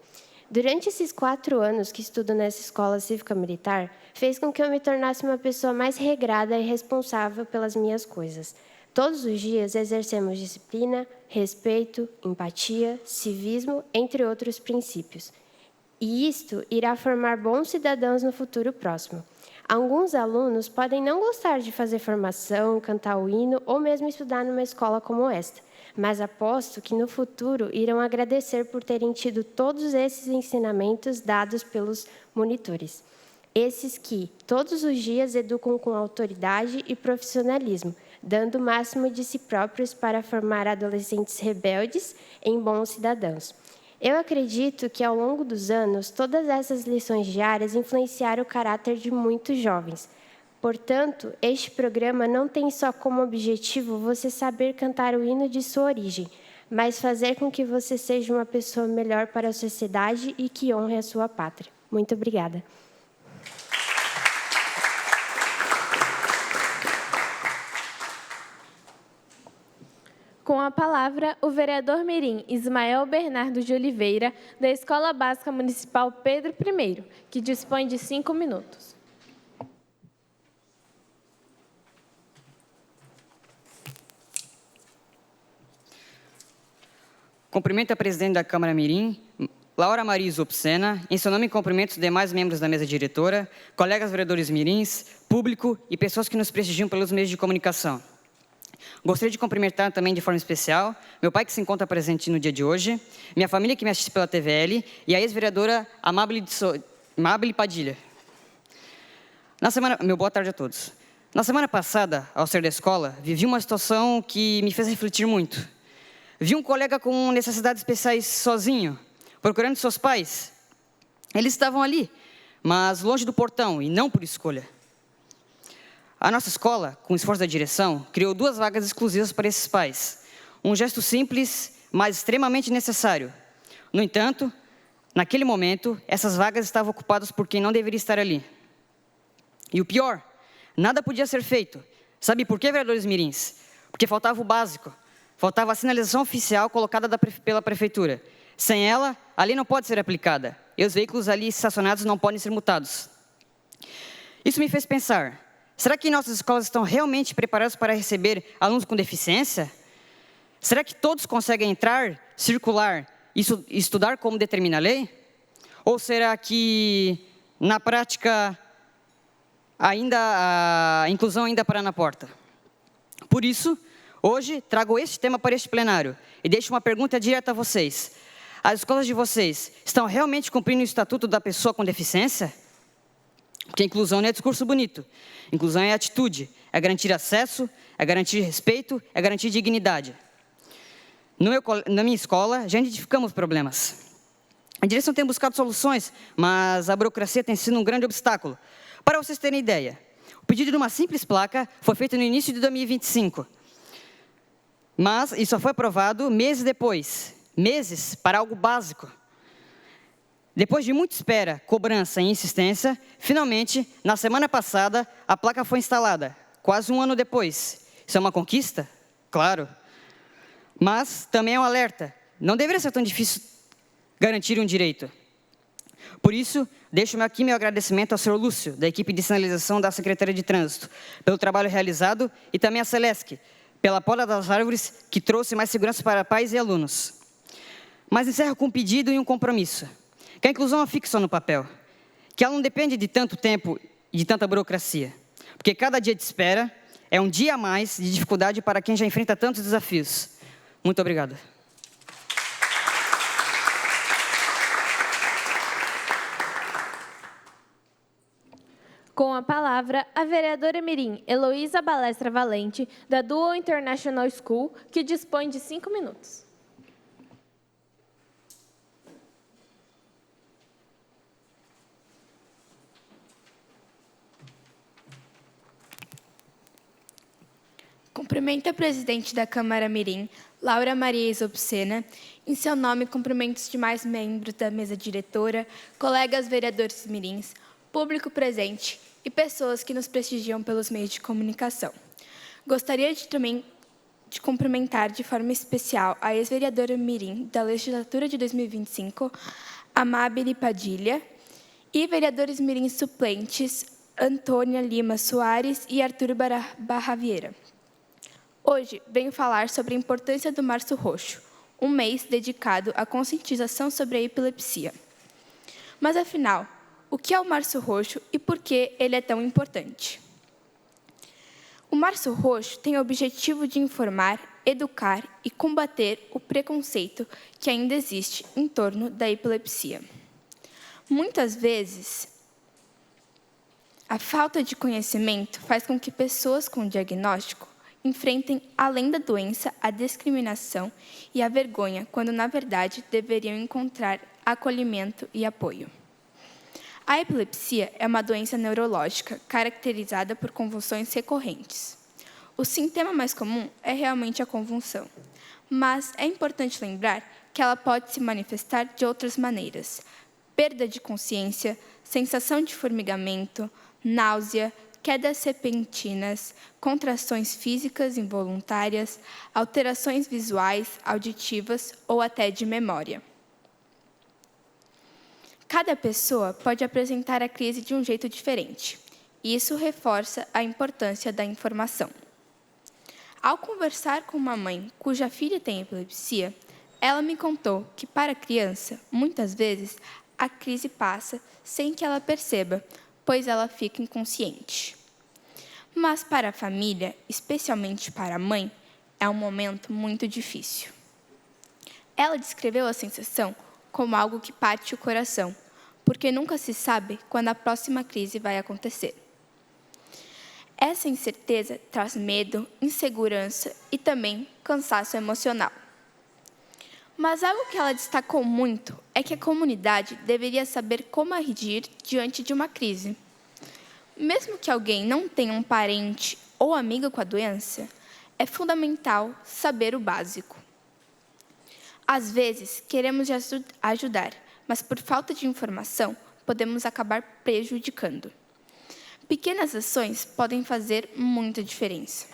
Durante esses 4 anos que estudo nessa escola cívica-militar, fez com que eu me tornasse uma pessoa mais regrada e responsável pelas minhas coisas. Todos os dias exercemos disciplina, respeito, empatia, civismo, entre outros princípios. E isto irá formar bons cidadãos no futuro próximo. Alguns alunos podem não gostar de fazer formação, cantar o hino ou mesmo estudar numa escola como esta, mas aposto que no futuro irão agradecer por terem tido todos esses ensinamentos dados pelos monitores. Esses que, todos os dias, educam com autoridade e profissionalismo, dando o máximo de si próprios para formar adolescentes rebeldes em bons cidadãos. Eu acredito que, ao longo dos anos, todas essas lições diárias influenciaram o caráter de muitos jovens. Portanto, este programa não tem só como objetivo você saber cantar o hino de sua origem, mas fazer com que você seja uma pessoa melhor para a sociedade e que honre a sua pátria. Muito obrigada. Com a palavra, o vereador mirim Ismael Bernardo de Oliveira, da Escola Básica Municipal Pedro I, que dispõe de 5 minutos. Cumprimento a presidente da Câmara Mirim, Laura Maria Isopo Sena, em seu nome cumprimento os demais membros da mesa diretora, colegas vereadores mirins, público e pessoas que nos prestigiam pelos meios de comunicação. Gostaria de cumprimentar também de forma especial meu pai que se encontra presente no dia de hoje, minha família que me assiste pela TVL e a ex-vereadora Amable Padilha. Meu boa tarde a todos. Na semana passada, ao sair da escola, vivi uma situação que me fez refletir muito. Vi um colega com necessidades especiais sozinho, procurando seus pais. Eles estavam ali, mas longe do portão e não por escolha. A nossa escola, com o esforço da direção, criou 2 vagas exclusivas para esses pais. Um gesto simples, mas extremamente necessário. No entanto, naquele momento, essas vagas estavam ocupadas por quem não deveria estar ali. E o pior, nada podia ser feito. Sabe por quê, vereadores mirins? Porque faltava o básico. Faltava a sinalização oficial colocada pela prefeitura. Sem ela, a lei não pode ser aplicada. E os veículos ali estacionados não podem ser multados. Isso me fez pensar. Será que nossas escolas estão realmente preparadas para receber alunos com deficiência? Será que todos conseguem entrar, circular e estudar como determina a lei? Ou será que, na prática, a inclusão ainda para na porta? Por isso, hoje trago este tema para este plenário e deixo uma pergunta direta a vocês. As escolas de vocês estão realmente cumprindo o estatuto da pessoa com deficiência? Porque inclusão não é discurso bonito. Inclusão é atitude, é garantir acesso, é garantir respeito, é garantir dignidade. Na minha escola, já identificamos problemas. A direção tem buscado soluções, mas a burocracia tem sido um grande obstáculo. Para vocês terem ideia, o pedido de uma simples placa foi feito no início de 2025. Mas isso só foi aprovado meses depois. Meses para algo básico. Depois de muita espera, cobrança e insistência, finalmente, na semana passada, a placa foi instalada, quase 1 ano depois. Isso é uma conquista? Claro. Mas também é um alerta. Não deveria ser tão difícil garantir um direito. Por isso, deixo aqui meu agradecimento ao Sr. Lúcio, da equipe de sinalização da Secretaria de Trânsito, pelo trabalho realizado, e também a Celesc, pela poda das árvores, que trouxe mais segurança para pais e alunos. Mas encerro com um pedido e um compromisso. Que a inclusão não fique só no papel. Que ela não depende de tanto tempo e de tanta burocracia. Porque cada dia de espera é um dia a mais de dificuldade para quem já enfrenta tantos desafios. Muito obrigado. Com a palavra, a vereadora mirim Heloísa Balestra Valente, da Dual International School, que dispõe de 5 minutos. Cumprimento a presidente da Câmara Mirim, Laura Maria Isopsena. Em seu nome, cumprimento os demais membros da mesa diretora, colegas vereadores mirins, público presente e pessoas que nos prestigiam pelos meios de comunicação. Gostaria também de cumprimentar de forma especial a ex-vereadora mirim da legislatura de 2025, Amábile Padilha, e vereadores mirins suplentes, Antônia Lima Soares e Arthur Barra Vieira. Hoje venho falar sobre a importância do Março Roxo, um mês dedicado à conscientização sobre a epilepsia. Mas, afinal, o que é o Março Roxo e por que ele é tão importante? O Março Roxo tem o objetivo de informar, educar e combater o preconceito que ainda existe em torno da epilepsia. Muitas vezes, a falta de conhecimento faz com que pessoas com diagnóstico enfrentem, além da doença, a discriminação e a vergonha, quando, na verdade, deveriam encontrar acolhimento e apoio. A epilepsia é uma doença neurológica caracterizada por convulsões recorrentes. O sintoma mais comum é realmente a convulsão, mas é importante lembrar que ela pode se manifestar de outras maneiras: perda de consciência, sensação de formigamento, náusea, quedas repentinas, contrações físicas involuntárias, alterações visuais, auditivas ou até de memória. Cada pessoa pode apresentar a crise de um jeito diferente, e isso reforça a importância da informação. Ao conversar com uma mãe cuja filha tem epilepsia, ela me contou que, para a criança, muitas vezes, a crise passa sem que ela perceba, pois ela fica inconsciente. Mas para a família, especialmente para a mãe, é um momento muito difícil. Ela descreveu a sensação como algo que parte o coração, porque nunca se sabe quando a próxima crise vai acontecer. Essa incerteza traz medo, insegurança e também cansaço emocional. Mas algo que ela destacou muito é que a comunidade deveria saber como agir diante de uma crise. Mesmo que alguém não tenha um parente ou amigo com a doença, é fundamental saber o básico. Às vezes, queremos ajudar, mas por falta de informação, podemos acabar prejudicando. Pequenas ações podem fazer muita diferença.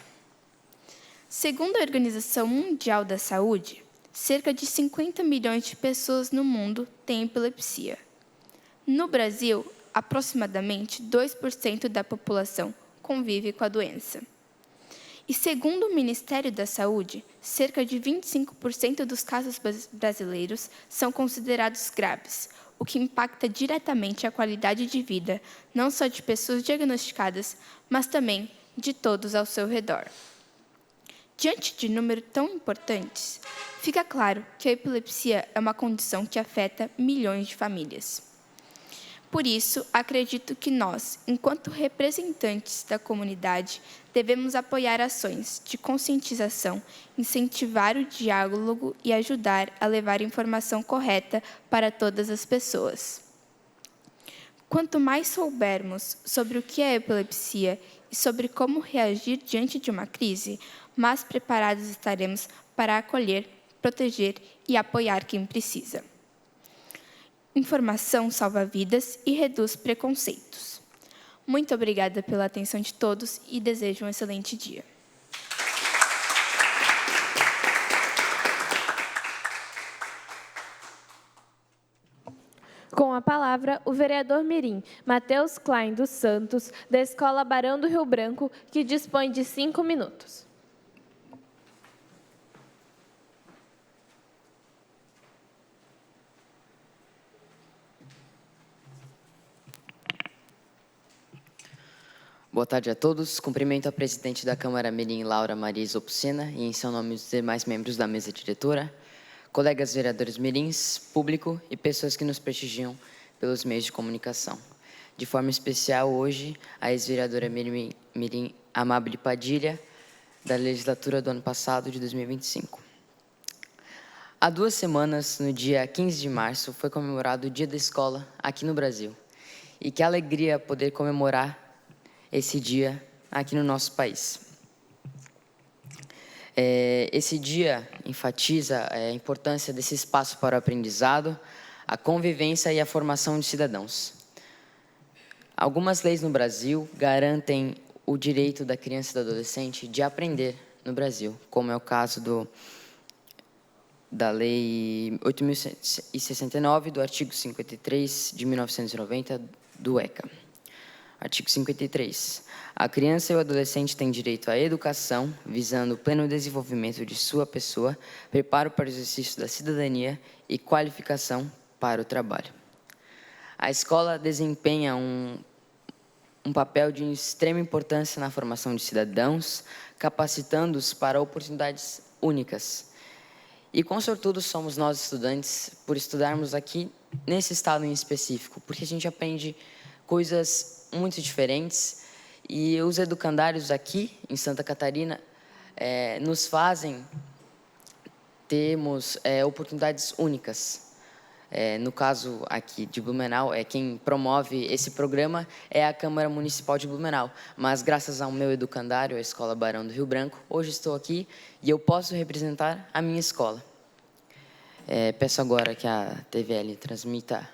Segundo a Organização Mundial da Saúde, cerca de 50 milhões de pessoas no mundo têm epilepsia. No Brasil, aproximadamente 2% da população convive com a doença. E segundo o Ministério da Saúde, cerca de 25% dos casos brasileiros são considerados graves, o que impacta diretamente a qualidade de vida, não só de pessoas diagnosticadas, mas também de todos ao seu redor. Diante de números tão importantes, fica claro que a epilepsia é uma condição que afeta milhões de famílias. Por isso, acredito que nós, enquanto representantes da comunidade, devemos apoiar ações de conscientização, incentivar o diálogo e ajudar a levar informação correta para todas as pessoas. Quanto mais soubermos sobre o que é epilepsia e sobre como reagir diante de uma crise, mais preparados estaremos para acolher, proteger e apoiar quem precisa. Informação salva vidas e reduz preconceitos. Muito obrigada pela atenção de todos e desejo um excelente dia. Com a palavra, o vereador mirim, Matheus Klein dos Santos, da Escola Barão do Rio Branco, que dispõe de 5 minutos. Boa tarde a todos. Cumprimento a presidente da Câmara Mirim, Laura Maria Isopsena, e em seu nome os demais membros da mesa diretora, colegas vereadores mirins, público e pessoas que nos prestigiam pelos meios de comunicação. De forma especial, hoje, a ex-vereadora mirim Amábile Padilha, da legislatura do ano passado, de 2025. Há 2 semanas, no dia 15 de março, foi comemorado o Dia da Escola aqui no Brasil. E que alegria poder comemorar esse dia aqui no nosso país. Esse dia enfatiza a importância desse espaço para o aprendizado, a convivência e a formação de cidadãos. Algumas leis no Brasil garantem o direito da criança e do adolescente de aprender no Brasil, como é o caso da Lei 8.069, do artigo 53 de 1990, do ECA. Artigo 53. A criança e o adolescente têm direito à educação, visando o pleno desenvolvimento de sua pessoa, preparo para o exercício da cidadania e qualificação para o trabalho. A escola desempenha um papel de extrema importância na formação de cidadãos, capacitando-os para oportunidades únicas. E quão sortudos somos nós, estudantes, por estudarmos aqui nesse estado em específico, porque a gente aprende coisas muito diferentes e os educandários aqui em Santa Catarina nos fazem termos oportunidades únicas. No caso aqui de Blumenau, quem promove esse programa é a Câmara Municipal de Blumenau. Mas graças ao meu educandário, a Escola Barão do Rio Branco, hoje estou aqui e eu posso representar a minha escola. Peço agora que a TVL transmita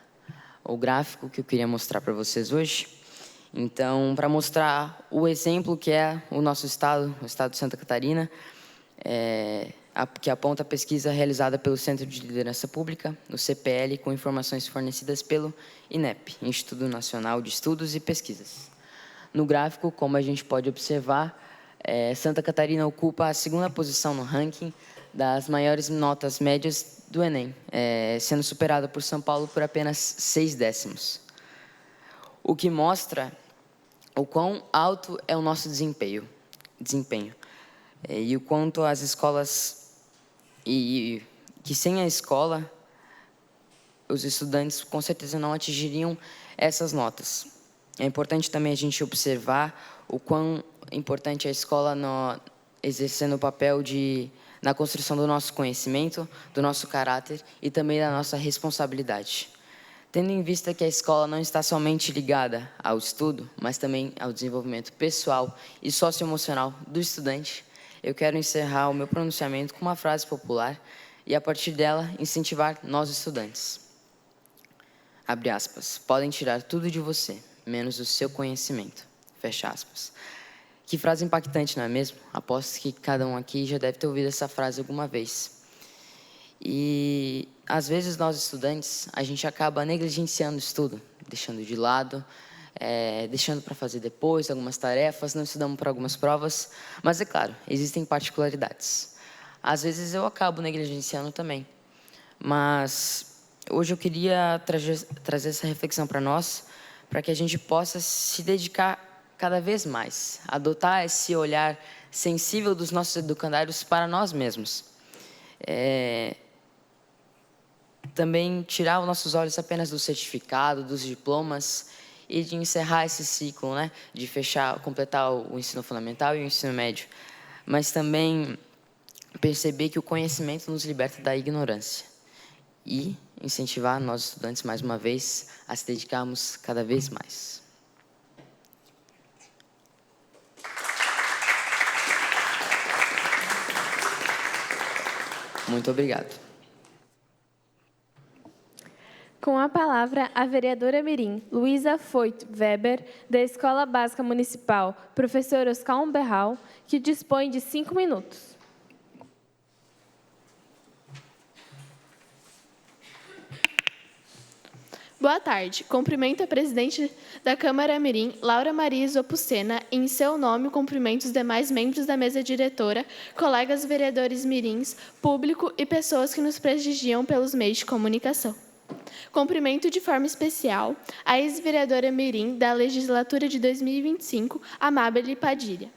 o gráfico que eu queria mostrar para vocês hoje. Então, para mostrar o exemplo que é o nosso estado, o estado de Santa Catarina, que aponta a pesquisa realizada pelo Centro de Liderança Pública, o CPL, com informações fornecidas pelo INEP, Instituto Nacional de Estudos e Pesquisas. No gráfico, como a gente pode observar, Santa Catarina ocupa a 2ª posição no ranking das maiores notas médias do Enem, sendo superada por São Paulo por apenas 6 décimos. O que mostra o quão alto é o nosso desempenho. E o quanto as escolas, e que sem a escola, os estudantes com certeza não atingiriam essas notas. É importante também a gente observar o quão importante é a escola exercendo o papel na construção do nosso conhecimento, do nosso caráter e também da nossa responsabilidade. Tendo em vista que a escola não está somente ligada ao estudo, mas também ao desenvolvimento pessoal e socioemocional do estudante, eu quero encerrar o meu pronunciamento com uma frase popular e, a partir dela, incentivar nós estudantes. Abre aspas. Podem tirar tudo de você, menos o seu conhecimento. Fecha aspas. Que frase impactante, não é mesmo? Aposto que cada um aqui já deve ter ouvido essa frase alguma vez. E, às vezes, nós estudantes, a gente acaba negligenciando o estudo, deixando de lado, deixando para fazer depois algumas tarefas, não estudamos para algumas provas, mas, é claro, existem particularidades. Às vezes, eu acabo negligenciando também. Mas, hoje eu queria trazer essa reflexão para nós, para que a gente possa se dedicar cada vez mais, adotar esse olhar sensível dos nossos educandários para nós mesmos. Também tirar os nossos olhos apenas do certificado, dos diplomas e de encerrar esse ciclo, né? De completar o ensino fundamental e o ensino médio. Mas também perceber que o conhecimento nos liberta da ignorância e incentivar nós estudantes, mais uma vez, a se dedicarmos cada vez mais. Muito obrigado. Com a palavra, a vereadora mirim, Luísa Foit Weber, da Escola Básica Municipal, professor Oscar Umberral, que dispõe de 5 minutos. Boa tarde. Cumprimento a presidente da Câmara Mirim, Laura Maria Zopucena, e em seu nome cumprimento os demais membros da mesa diretora, colegas vereadores mirins, público e pessoas que nos prestigiam pelos meios de comunicação. Cumprimento de forma especial a ex-vereadora mirim da legislatura de 2025, Amábile Padilha.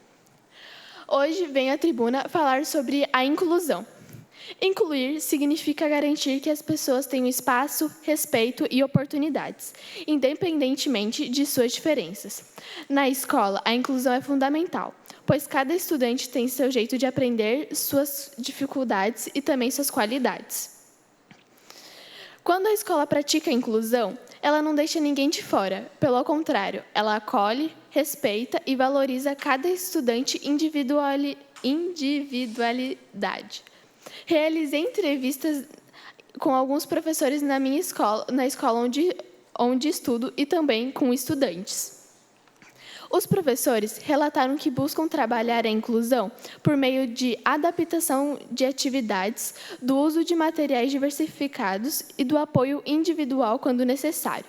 Hoje venho à tribuna falar sobre a inclusão. Incluir significa garantir que as pessoas tenham espaço, respeito e oportunidades, independentemente de suas diferenças. Na escola, a inclusão é fundamental, pois cada estudante tem seu jeito de aprender, suas dificuldades e também suas qualidades. Quando a escola pratica a inclusão, ela não deixa ninguém de fora. Pelo contrário, ela acolhe, respeita e valoriza cada estudante individualidade. Realizei entrevistas com alguns professores na escola onde estudo e também com estudantes. Os professores relataram que buscam trabalhar a inclusão por meio de adaptação de atividades, do uso de materiais diversificados e do apoio individual quando necessário.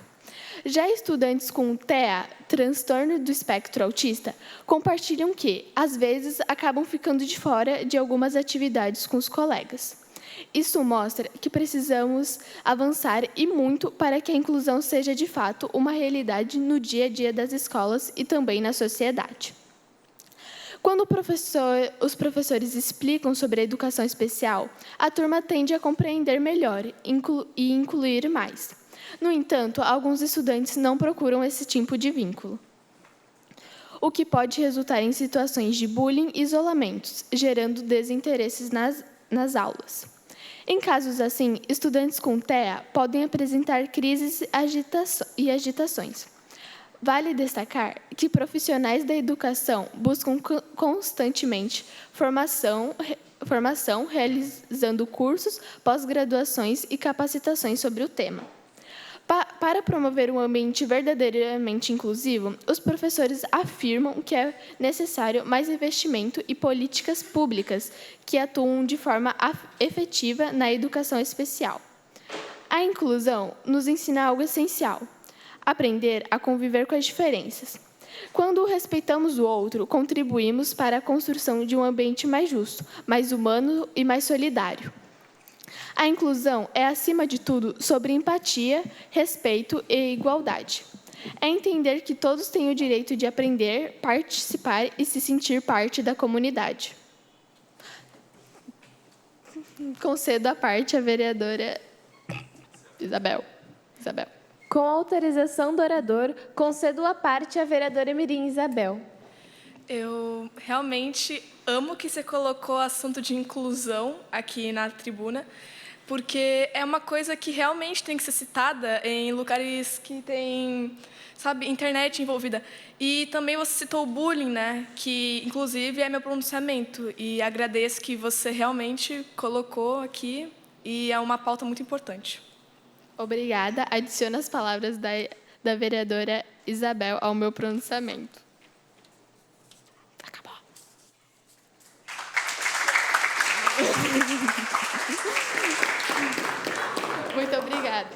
Já estudantes com TEA, transtorno do espectro autista, compartilham que, às vezes, acabam ficando de fora de algumas atividades com os colegas. Isso mostra que precisamos avançar e muito para que a inclusão seja, de fato, uma realidade no dia a dia das escolas e também na sociedade. Quando os professores explicam sobre a educação especial, a turma tende a compreender melhor e incluir mais. No entanto, alguns estudantes não procuram esse tipo de vínculo, o que pode resultar em situações de bullying e isolamentos, gerando desinteresses nas aulas. Em casos assim, estudantes com TEA podem apresentar crises e agitações. Vale destacar que profissionais da educação buscam constantemente formação, realizando cursos, pós-graduações e capacitações sobre o tema. Para promover um ambiente verdadeiramente inclusivo, os professores afirmam que é necessário mais investimento e políticas públicas que atuam de forma efetiva na educação especial. A inclusão nos ensina algo essencial: aprender a conviver com as diferenças. Quando respeitamos o outro, contribuímos para a construção de um ambiente mais justo, mais humano e mais solidário. A inclusão é, acima de tudo, sobre empatia, respeito e igualdade. É entender que todos têm o direito de aprender, participar e se sentir parte da comunidade. Concedo a parte à vereadora Isabel. Com a autorização do orador, concedo a parte à vereadora Mirim Isabel. Eu realmente amo que você colocou o assunto de inclusão aqui na tribuna, porque é uma coisa que realmente tem que ser citada em lugares que tem, sabe, internet envolvida. E também você citou o bullying, né, que inclusive é meu pronunciamento, e agradeço que você realmente colocou aqui, e é uma pauta muito importante. Obrigada. Adiciono as palavras da vereadora Isabel ao meu pronunciamento. Acabou. Muito obrigada.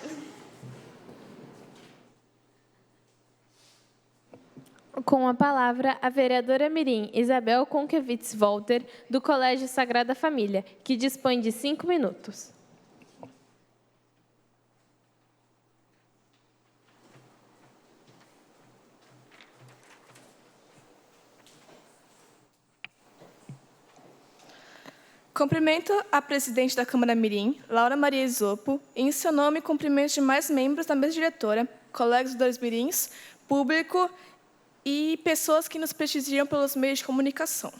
Com a palavra, a vereadora Mirim Isabel Konkevitz Volter, do Colégio Sagrada Família, que dispõe de 5 minutos. Cumprimento a presidente da Câmara Mirim, Laura Maria Isopo, e em seu nome cumprimento demais membros da mesa diretora, colegas dos mirins, público e pessoas que nos prestigiam pelos meios de comunicação.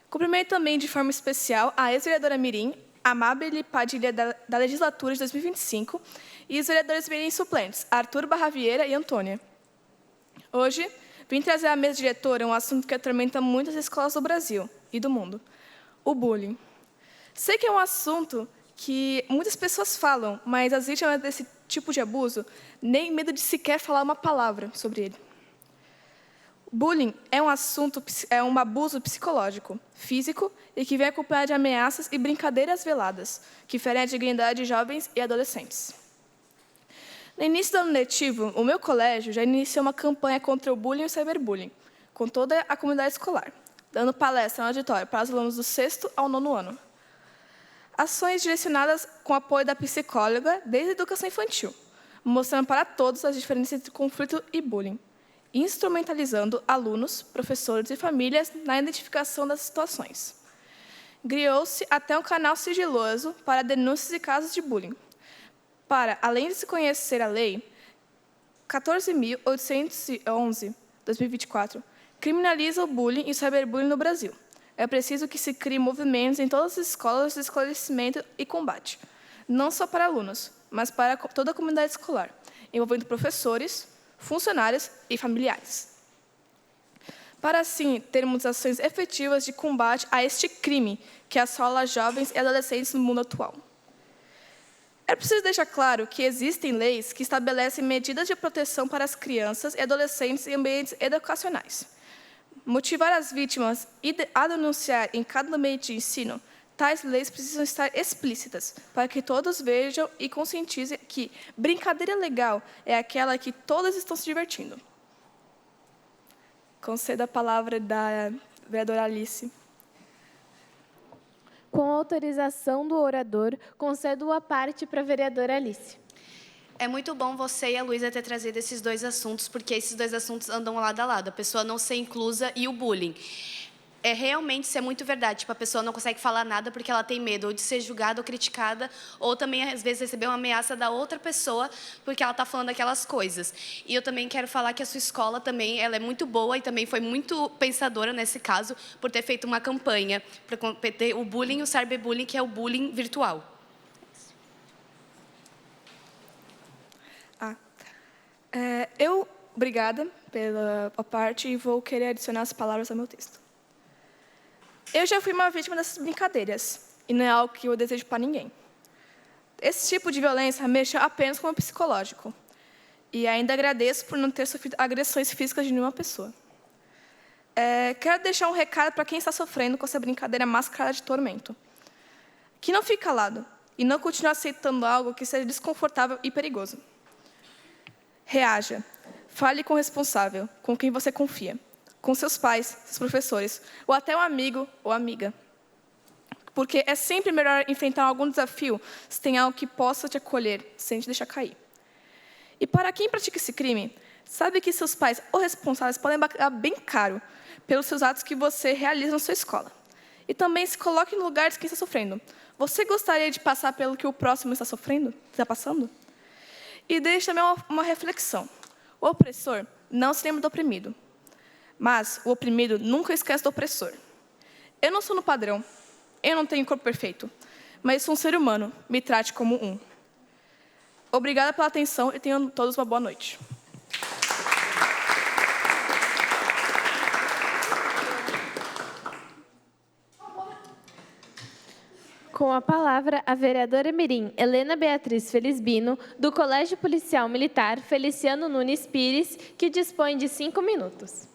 Cumprimento também de forma especial a ex-vereadora Mirim, Amabile Padilha da legislatura de 2025, e os vereadores mirim suplentes, Arthur Barra Vieira e Antônia. Hoje, vim trazer à mesa diretora um assunto que atormenta muitas escolas do Brasil e do mundo: o bullying. Sei que é um assunto que muitas pessoas falam, mas as vítimas desse tipo de abuso nem medo de sequer falar uma palavra sobre ele. Bullying é um abuso psicológico, físico e que vem acompanhado de ameaças e brincadeiras veladas, que ferem a dignidade de jovens e adolescentes. No início do ano letivo, o meu colégio já iniciou uma campanha contra o bullying e o cyberbullying, com toda a comunidade escolar, dando palestra no auditório para os alunos do 6º ao 9º ano. Ações direcionadas com apoio da psicóloga desde a educação infantil, mostrando para todos as diferenças entre conflito e bullying, instrumentalizando alunos, professores e famílias na identificação das situações. Criou-se até um canal sigiloso para denúncias e casos de bullying. Para, além de se conhecer a Lei 14.811/2024, criminaliza o bullying e o cyberbullying no Brasil. É preciso que se crie movimentos em todas as escolas de esclarecimento e combate, não só para alunos, mas para toda a comunidade escolar, envolvendo professores, funcionários e familiares. para assim termos ações efetivas de combate a este crime que assola jovens e adolescentes no mundo atual. É preciso deixar claro que existem leis que estabelecem medidas de proteção para as crianças e adolescentes em ambientes educacionais. Motivar as vítimas a denunciar em cada ambiente de ensino, tais leis precisam estar explícitas, para que todos vejam e conscientizem que brincadeira legal é aquela que todos estão se divertindo. Concedo a palavra da vereadora Alice. Com autorização do orador, concedo a parte para a vereadora Alice. É muito bom você e a Luísa ter trazido esses dois assuntos, porque esses dois assuntos andam lado a lado, a pessoa não ser inclusa e o bullying. Realmente isso é muito verdade, tipo, a pessoa não consegue falar nada porque ela tem medo ou de ser julgada ou criticada, ou também, às vezes, receber uma ameaça da outra pessoa porque ela está falando aquelas coisas. E eu também quero falar que a sua escola também ela é muito boa e também foi muito pensadora nesse caso, por ter feito uma campanha para combater o bullying e o cyberbullying, que é o bullying virtual. Obrigada pela parte e vou querer adicionar as palavras ao meu texto. Eu já fui uma vítima dessas brincadeiras, e não é algo que eu desejo para ninguém. Esse tipo de violência mexe apenas com o psicológico. E ainda agradeço por não ter sofrido agressões físicas de nenhuma pessoa. Quero deixar um recado para quem está sofrendo com essa brincadeira mascarada de tormento. Que não fique calado e não continue aceitando algo que seja desconfortável e perigoso. Reaja. Fale com o responsável, com quem você confia. Com seus pais, seus professores, ou até um amigo ou amiga. Porque é sempre melhor enfrentar algum desafio se tem algo que possa te acolher, sem te deixar cair. E para quem pratica esse crime, sabe que seus pais ou responsáveis podem pagar bem caro pelos seus atos que você realiza na sua escola. E também se coloque no lugar de quem está sofrendo. Você gostaria de passar pelo que o próximo está sofrendo, está passando? E deixe também uma reflexão. O opressor não se lembra do oprimido. Mas o oprimido nunca esquece do opressor. Eu não sou no padrão. Eu não tenho corpo perfeito. Mas sou um ser humano. Me trate como um. Obrigada pela atenção e tenham todos uma boa noite. Com a palavra, a vereadora mirim Helena Beatriz Felisbino, do Colégio Policial Militar Feliciano Nunes Pires, que dispõe de 5 minutos.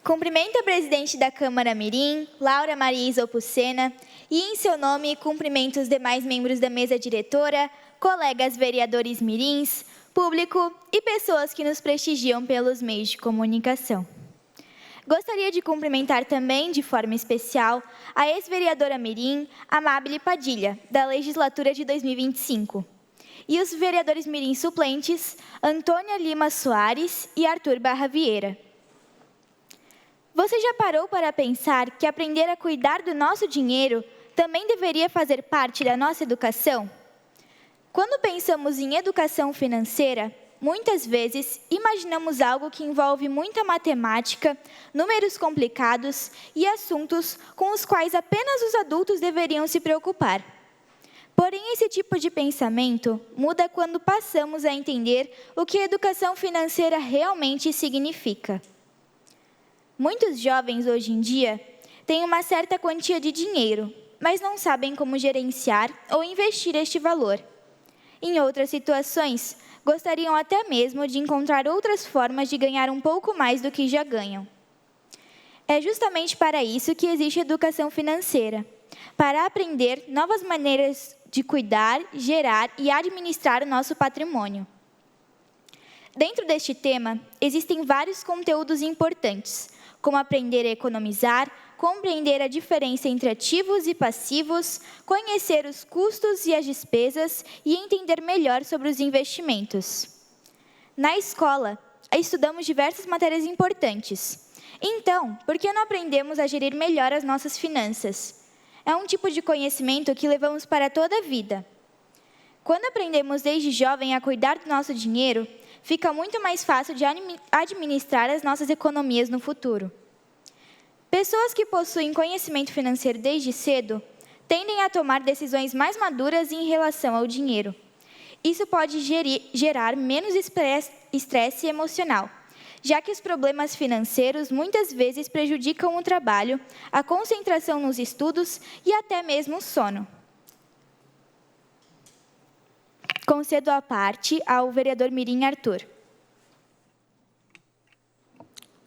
Cumprimento a presidente da Câmara Mirim, Laura Maria Isopucena, e em seu nome cumprimento os demais membros da mesa diretora, colegas vereadores mirins, público e pessoas que nos prestigiam pelos meios de comunicação. Gostaria de cumprimentar também, de forma especial, a ex-vereadora mirim, Amábile Padilha, da legislatura de 2025, e os vereadores mirim suplentes, Antônia Lima Soares e Arthur Barra Vieira. Você já parou para pensar que aprender a cuidar do nosso dinheiro também deveria fazer parte da nossa educação? Quando pensamos em educação financeira, muitas vezes imaginamos algo que envolve muita matemática, números complicados e assuntos com os quais apenas os adultos deveriam se preocupar. Porém, esse tipo de pensamento muda quando passamos a entender o que educação financeira realmente significa. Muitos jovens hoje em dia têm uma certa quantia de dinheiro, mas não sabem como gerenciar ou investir este valor. Em outras situações, gostariam até mesmo de encontrar outras formas de ganhar um pouco mais do que já ganham. É justamente para isso que existe educação financeira, para aprender novas maneiras de cuidar, gerar e administrar o nosso patrimônio. Dentro deste tema, existem vários conteúdos importantes, como aprender a economizar, compreender a diferença entre ativos e passivos, conhecer os custos e as despesas e entender melhor sobre os investimentos. Na escola, estudamos diversas matérias importantes. Então, por que não aprendemos a gerir melhor as nossas finanças? É um tipo de conhecimento que levamos para toda a vida. Quando aprendemos desde jovem a cuidar do nosso dinheiro, fica muito mais fácil de administrar as nossas economias no futuro. Pessoas que possuem conhecimento financeiro desde cedo tendem a tomar decisões mais maduras em relação ao dinheiro. Isso pode gerar menos estresse emocional, já que os problemas financeiros muitas vezes prejudicam o trabalho, a concentração nos estudos e até mesmo o sono. Concedo a parte ao vereador Mirim Arthur.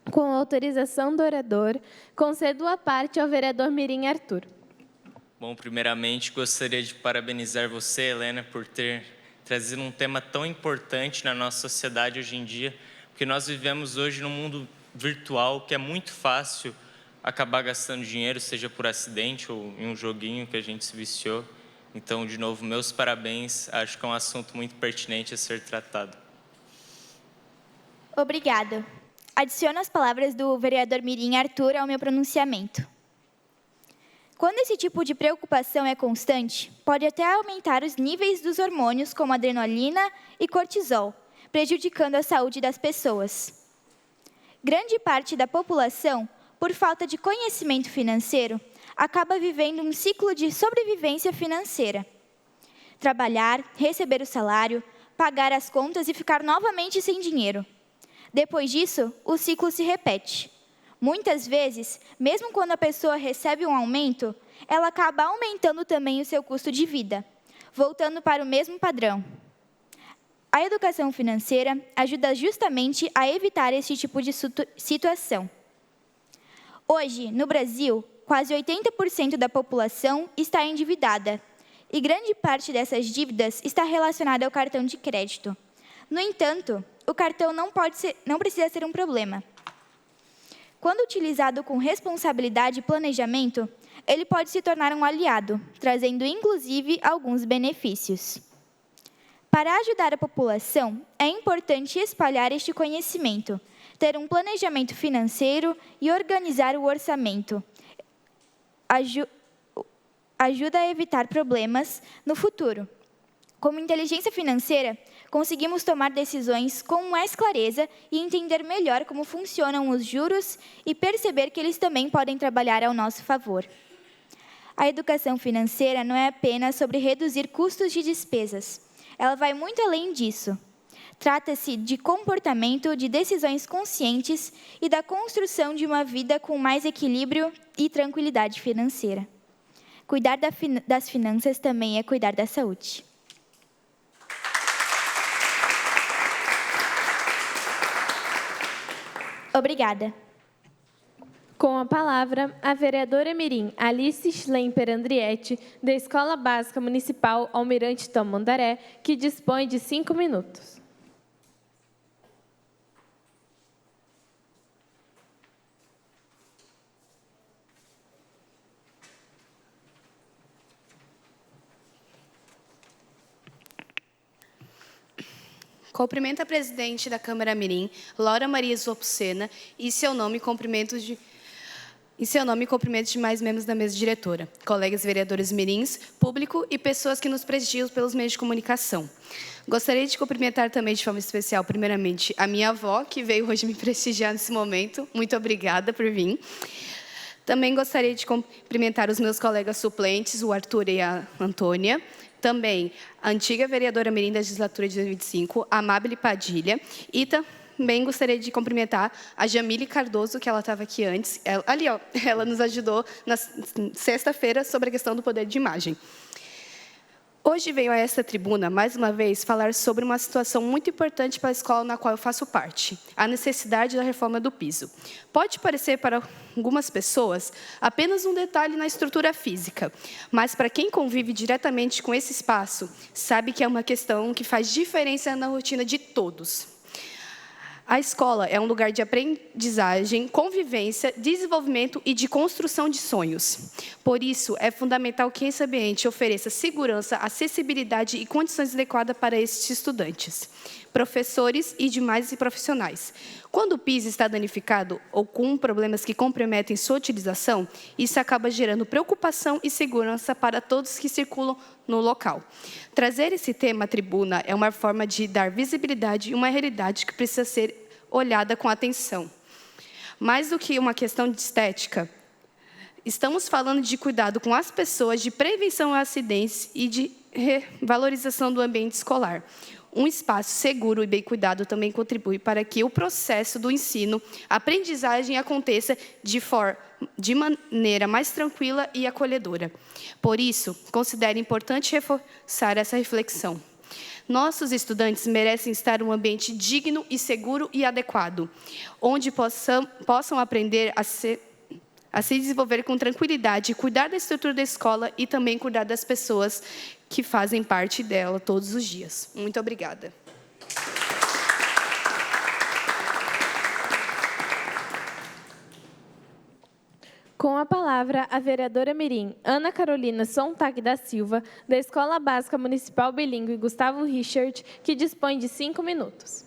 Com autorização do orador, concedo a parte ao vereador Mirim Arthur. Bom, primeiramente, gostaria de parabenizar você, Helena, por ter trazido um tema tão importante na nossa sociedade hoje em dia, porque nós vivemos hoje num mundo virtual que é muito fácil acabar gastando dinheiro, seja por acidente ou em um joguinho que a gente se viciou. Então, de novo, meus parabéns. Acho que é um assunto muito pertinente a ser tratado. Obrigada. Adiciono as palavras do vereador Mirim Arthur ao meu pronunciamento. Quando esse tipo de preocupação é constante, pode até aumentar os níveis dos hormônios como adrenalina e cortisol, prejudicando a saúde das pessoas. Grande parte da população, por falta de conhecimento financeiro, acaba vivendo um ciclo de sobrevivência financeira. Trabalhar, receber o salário, pagar as contas e ficar novamente sem dinheiro. Depois disso, o ciclo se repete. Muitas vezes, mesmo quando a pessoa recebe um aumento, ela acaba aumentando também o seu custo de vida, voltando para o mesmo padrão. A educação financeira ajuda justamente a evitar esse tipo de situação. Hoje, no Brasil, quase 80% da população está endividada, e grande parte dessas dívidas está relacionada ao cartão de crédito. No entanto, o cartão não precisa ser um problema. Quando utilizado com responsabilidade e planejamento, ele pode se tornar um aliado, trazendo inclusive alguns benefícios. Para ajudar a população, é importante espalhar este conhecimento, ter um planejamento financeiro e organizar o orçamento. Ajuda a evitar problemas no futuro. Como inteligência financeira, conseguimos tomar decisões com mais clareza e entender melhor como funcionam os juros e perceber que eles também podem trabalhar ao nosso favor. A educação financeira não é apenas sobre reduzir custos de despesas. Ela vai muito além disso. Trata-se de comportamento, de decisões conscientes e da construção de uma vida com mais equilíbrio e tranquilidade financeira. Cuidar das finanças também é cuidar da saúde. Obrigada. Com a palavra, a vereadora Mirim Alice Schlemper Andrietti, da Escola Básica Municipal Almirante Tamandaré, que dispõe de 5 minutos. Cumprimento a presidente da Câmara Mirim, Laura Maria Zopsena, e seu nome cumprimentos de mais membros da mesa diretora, colegas vereadores mirins, público e pessoas que nos prestigiam pelos meios de comunicação. Gostaria de cumprimentar também de forma especial, primeiramente, a minha avó, que veio hoje me prestigiar nesse momento. Muito obrigada por vir. Também gostaria de cumprimentar os meus colegas suplentes, o Arthur e a Antônia. Também a antiga vereadora mirim da legislatura de 2025, a Amabile Padilha. E também gostaria de cumprimentar a Jamile Cardoso, que ela estava aqui antes. Ela nos ajudou na sexta-feira sobre a questão do poder de imagem. Hoje venho a esta tribuna, mais uma vez, falar sobre uma situação muito importante para a escola na qual eu faço parte, a necessidade da reforma do piso. Pode parecer para algumas pessoas apenas um detalhe na estrutura física, mas para quem convive diretamente com esse espaço, sabe que é uma questão que faz diferença na rotina de todos. A escola é um lugar de aprendizagem, convivência, desenvolvimento e de construção de sonhos. Por isso, é fundamental que esse ambiente ofereça segurança, acessibilidade e condições adequadas para estes estudantes, professores e demais profissionais. Quando o piso está danificado ou com problemas que comprometem sua utilização, isso acaba gerando preocupação e segurança para todos que circulam no local. Trazer esse tema à tribuna é uma forma de dar visibilidade e uma realidade que precisa ser olhada com atenção. Mais do que uma questão de estética, estamos falando de cuidado com as pessoas, de prevenção a acidentes e de revalorização do ambiente escolar. Um espaço seguro e bem cuidado também contribui para que o processo do ensino, aprendizagem aconteça de maneira mais tranquila e acolhedora. Por isso, considero importante reforçar essa reflexão. Nossos estudantes merecem estar em um ambiente digno e seguro e adequado, onde possam aprender a se desenvolver com tranquilidade, cuidar da estrutura da escola e também cuidar das pessoas que fazem parte dela todos os dias. Muito obrigada. Com a palavra, a vereadora mirim Ana Carolina Sontag da Silva, da Escola Básica Municipal Bilíngue Gustavo Richard, que dispõe de 5 minutos.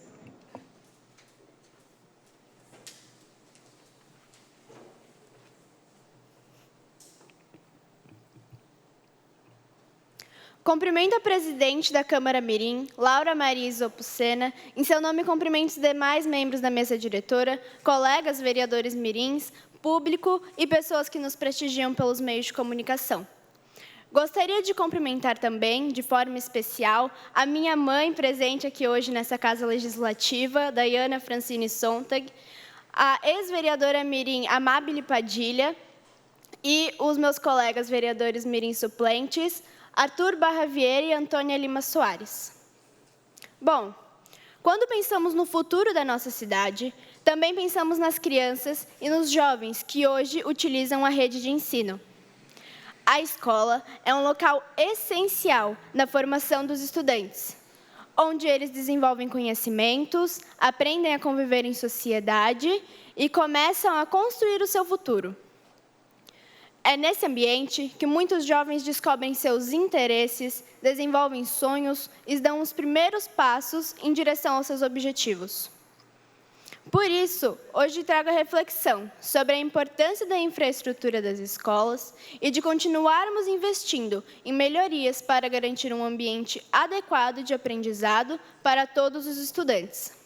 Cumprimento a presidente da Câmara Mirim, Laura Maria Isopucena, em seu nome cumprimento os demais membros da mesa diretora, colegas vereadores mirins, público e pessoas que nos prestigiam pelos meios de comunicação. Gostaria de cumprimentar também, de forma especial, a minha mãe presente aqui hoje nessa Casa Legislativa, Daiana Francine Sontag, a ex-vereadora mirim Amabile Padilha e os meus colegas vereadores mirim suplentes, Arthur Barra Vieira e Antônia Lima Soares. Bom, quando pensamos no futuro da nossa cidade, também pensamos nas crianças e nos jovens que hoje utilizam a rede de ensino. A escola é um local essencial na formação dos estudantes, onde eles desenvolvem conhecimentos, aprendem a conviver em sociedade e começam a construir o seu futuro. É nesse ambiente que muitos jovens descobrem seus interesses, desenvolvem sonhos e dão os primeiros passos em direção aos seus objetivos. Por isso, hoje trago a reflexão sobre a importância da infraestrutura das escolas e de continuarmos investindo em melhorias para garantir um ambiente adequado de aprendizado para todos os estudantes.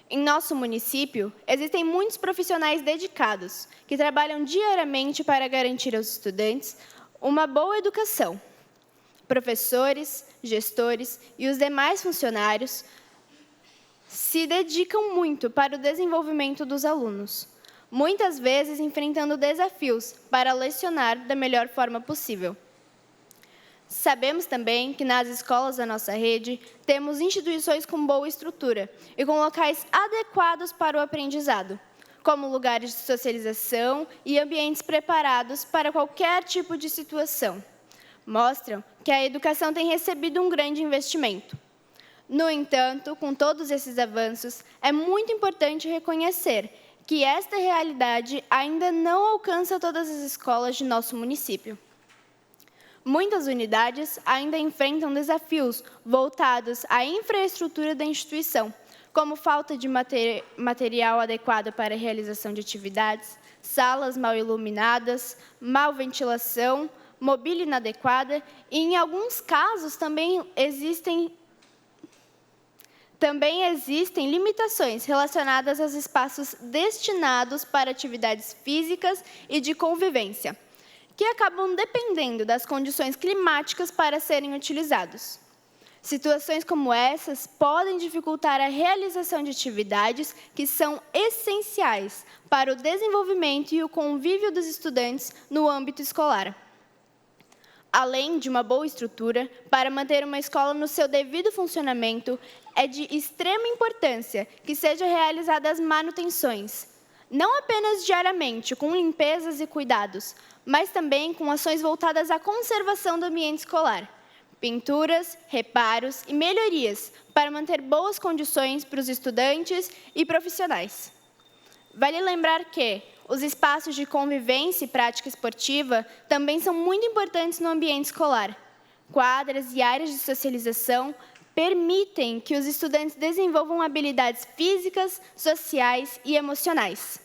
Em nosso município, existem muitos profissionais dedicados que trabalham diariamente para garantir aos estudantes uma boa educação. Professores, gestores e os demais funcionários se dedicam muito para o desenvolvimento dos alunos, muitas vezes enfrentando desafios para lecionar da melhor forma possível. Sabemos também que nas escolas da nossa rede temos instituições com boa estrutura e com locais adequados para o aprendizado, como lugares de socialização e ambientes preparados para qualquer tipo de situação. Mostram que a educação tem recebido um grande investimento. No entanto, com todos esses avanços, é muito importante reconhecer que esta realidade ainda não alcança todas as escolas de nosso município. Muitas unidades ainda enfrentam desafios voltados à infraestrutura da instituição, como falta de material adequado para a realização de atividades, salas mal iluminadas, mal ventilação, mobília inadequada e, em alguns casos, também existem limitações relacionadas aos espaços destinados para atividades físicas e de convivência, que acabam dependendo das condições climáticas para serem utilizados. Situações como essas podem dificultar a realização de atividades que são essenciais para o desenvolvimento e o convívio dos estudantes no âmbito escolar. Além de uma boa estrutura, para manter uma escola no seu devido funcionamento, é de extrema importância que sejam realizadas manutenções, não apenas diariamente, com limpezas e cuidados, mas também com ações voltadas à conservação do ambiente escolar, pinturas, reparos e melhorias para manter boas condições para os estudantes e profissionais. Vale lembrar que os espaços de convivência e prática esportiva também são muito importantes no ambiente escolar. Quadras e áreas de socialização permitem que os estudantes desenvolvam habilidades físicas, sociais e emocionais.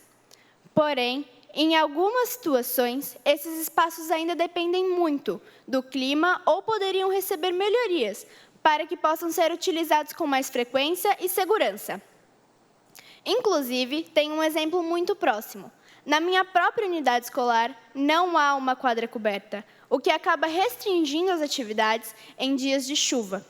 Porém, em algumas situações, esses espaços ainda dependem muito do clima ou poderiam receber melhorias para que possam ser utilizados com mais frequência e segurança. Inclusive, tem um exemplo muito próximo. Na minha própria unidade escolar, não há uma quadra coberta, o que acaba restringindo as atividades em dias de chuva.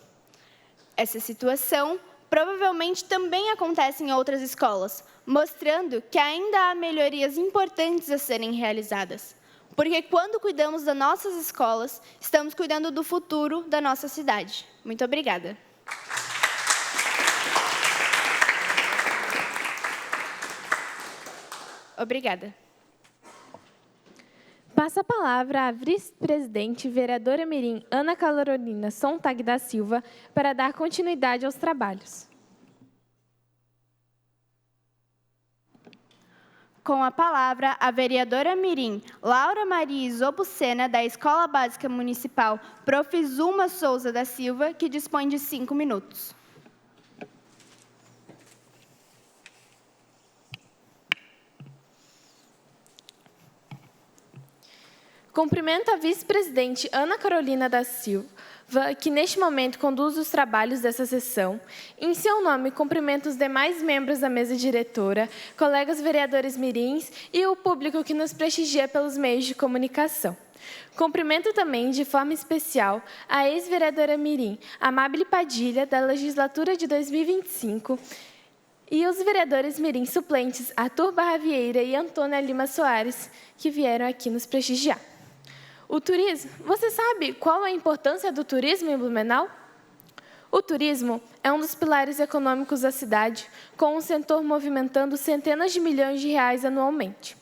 Essa situação provavelmente também acontece em outras escolas, mostrando que ainda há melhorias importantes a serem realizadas. Porque quando cuidamos das nossas escolas, estamos cuidando do futuro da nossa cidade. Muito obrigada. Obrigada. Passa a palavra à vice-presidente, vereadora mirim Ana Carolina Sontag da Silva, para dar continuidade aos trabalhos. Com a palavra, a vereadora mirim Laura Maria Isopo Sena, da Escola Básica Municipal Profizuma Souza da Silva, que dispõe de 5 minutos. Cumprimento a vice-presidente Ana Carolina da Silva, que neste momento conduz os trabalhos dessa sessão. Em seu nome, cumprimento os demais membros da mesa diretora, colegas vereadores mirins e o público que nos prestigia pelos meios de comunicação. Cumprimento também, de forma especial, a ex-vereadora mirim Amábile Padilha, da legislatura de 2025, e os vereadores mirins suplentes Arthur Barra Vieira e Antônia Lima Soares, que vieram aqui nos prestigiar. O turismo. Você sabe qual a importância do turismo em Blumenau? O turismo é um dos pilares econômicos da cidade, com um setor movimentando centenas de milhões de reais anualmente.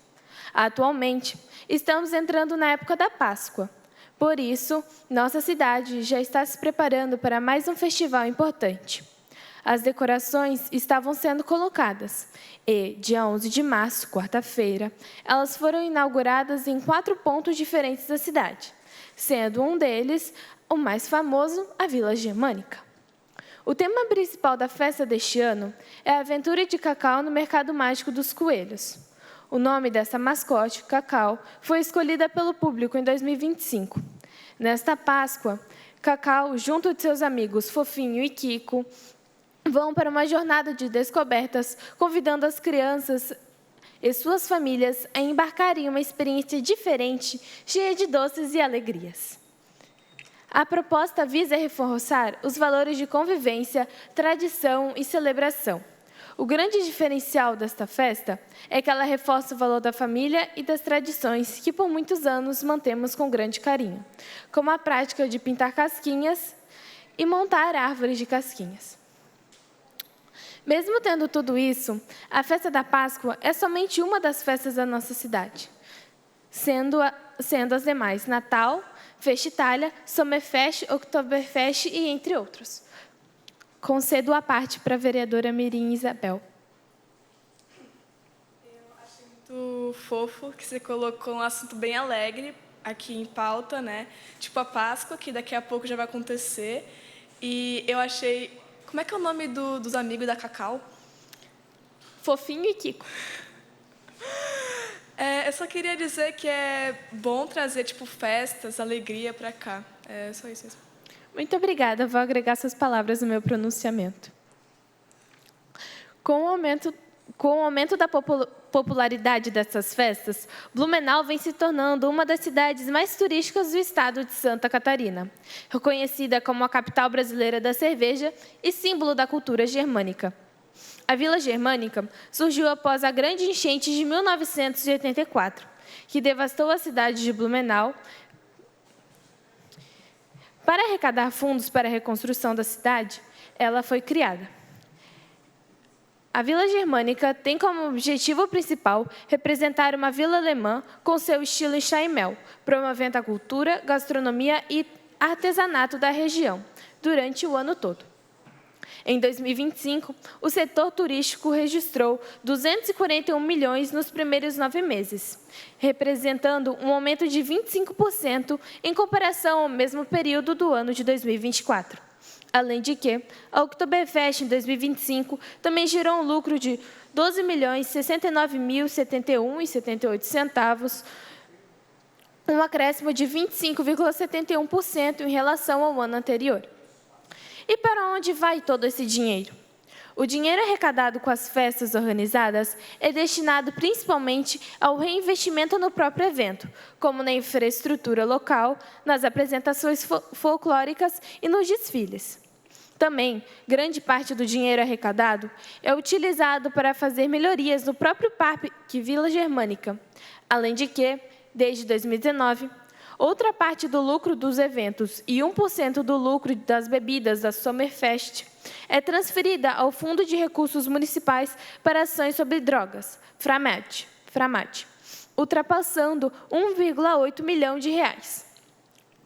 Atualmente, estamos entrando na época da Páscoa. Por isso, nossa cidade já está se preparando para mais um festival importante. As decorações estavam sendo colocadas e, dia 11 de março, quarta-feira, elas foram inauguradas em 4 pontos diferentes da cidade, sendo um deles, o mais famoso, a Vila Germânica. O tema principal da festa deste ano é a aventura de Cacau no Mercado Mágico dos Coelhos. O nome dessa mascote, Cacau, foi escolhida pelo público em 2025. Nesta Páscoa, Cacau, junto de seus amigos Fofinho e Kiko, vão para uma jornada de descobertas, convidando as crianças e suas famílias a embarcarem em uma experiência diferente, cheia de doces e alegrias. A proposta visa reforçar os valores de convivência, tradição e celebração. O grande diferencial desta festa é que ela reforça o valor da família e das tradições que por muitos anos mantemos com grande carinho, como a prática de pintar casquinhas e montar árvores de casquinhas. Mesmo tendo tudo isso, a festa da Páscoa é somente uma das festas da nossa cidade, sendo as demais Natal, Festa Itália, Sommerfest, Oktoberfest e entre outros. Concedo a parte para a vereadora mirim Isabel. Eu achei muito fofo que você colocou um assunto bem alegre aqui em pauta, né? Tipo a Páscoa, que daqui a pouco já vai acontecer. E eu achei... Como é que é o nome dos amigos da Cacau? Fofinho e Kiko. Eu só queria dizer que é bom trazer tipo festas, alegria para cá. É só isso mesmo. Muito obrigada. Vou agregar suas palavras no meu pronunciamento. Com o aumento da popularidade dessas festas, Blumenau vem se tornando uma das cidades mais turísticas do estado de Santa Catarina, reconhecida como a capital brasileira da cerveja e símbolo da cultura germânica. A Vila Germânica surgiu após a grande enchente de 1984, que devastou a cidade de Blumenau. Para arrecadar fundos para a reconstrução da cidade, ela foi criada. A Vila Germânica tem como objetivo principal representar uma vila alemã com seu estilo Steinmeier, promovendo a cultura, gastronomia e artesanato da região durante o ano todo. Em 2025, o setor turístico registrou 241 milhões nos primeiros 9 meses, representando um aumento de 25% em comparação ao mesmo período do ano de 2024. Além de que, a Oktoberfest em 2025 também gerou um lucro de R$ 12.069.071,78, um acréscimo de 25,71% em relação ao ano anterior. E para onde vai todo esse dinheiro? O dinheiro arrecadado com as festas organizadas é destinado principalmente ao reinvestimento no próprio evento, como na infraestrutura local, nas apresentações folclóricas e nos desfiles. Também, grande parte do dinheiro arrecadado é utilizado para fazer melhorias no próprio Parque Vila Germânica, além de que, desde 2019, outra parte do lucro dos eventos e 1% do lucro das bebidas da Sommerfest é transferida ao Fundo de Recursos Municipais para Ações sobre Drogas, FRAMAT, ultrapassando 1,8 milhão de reais.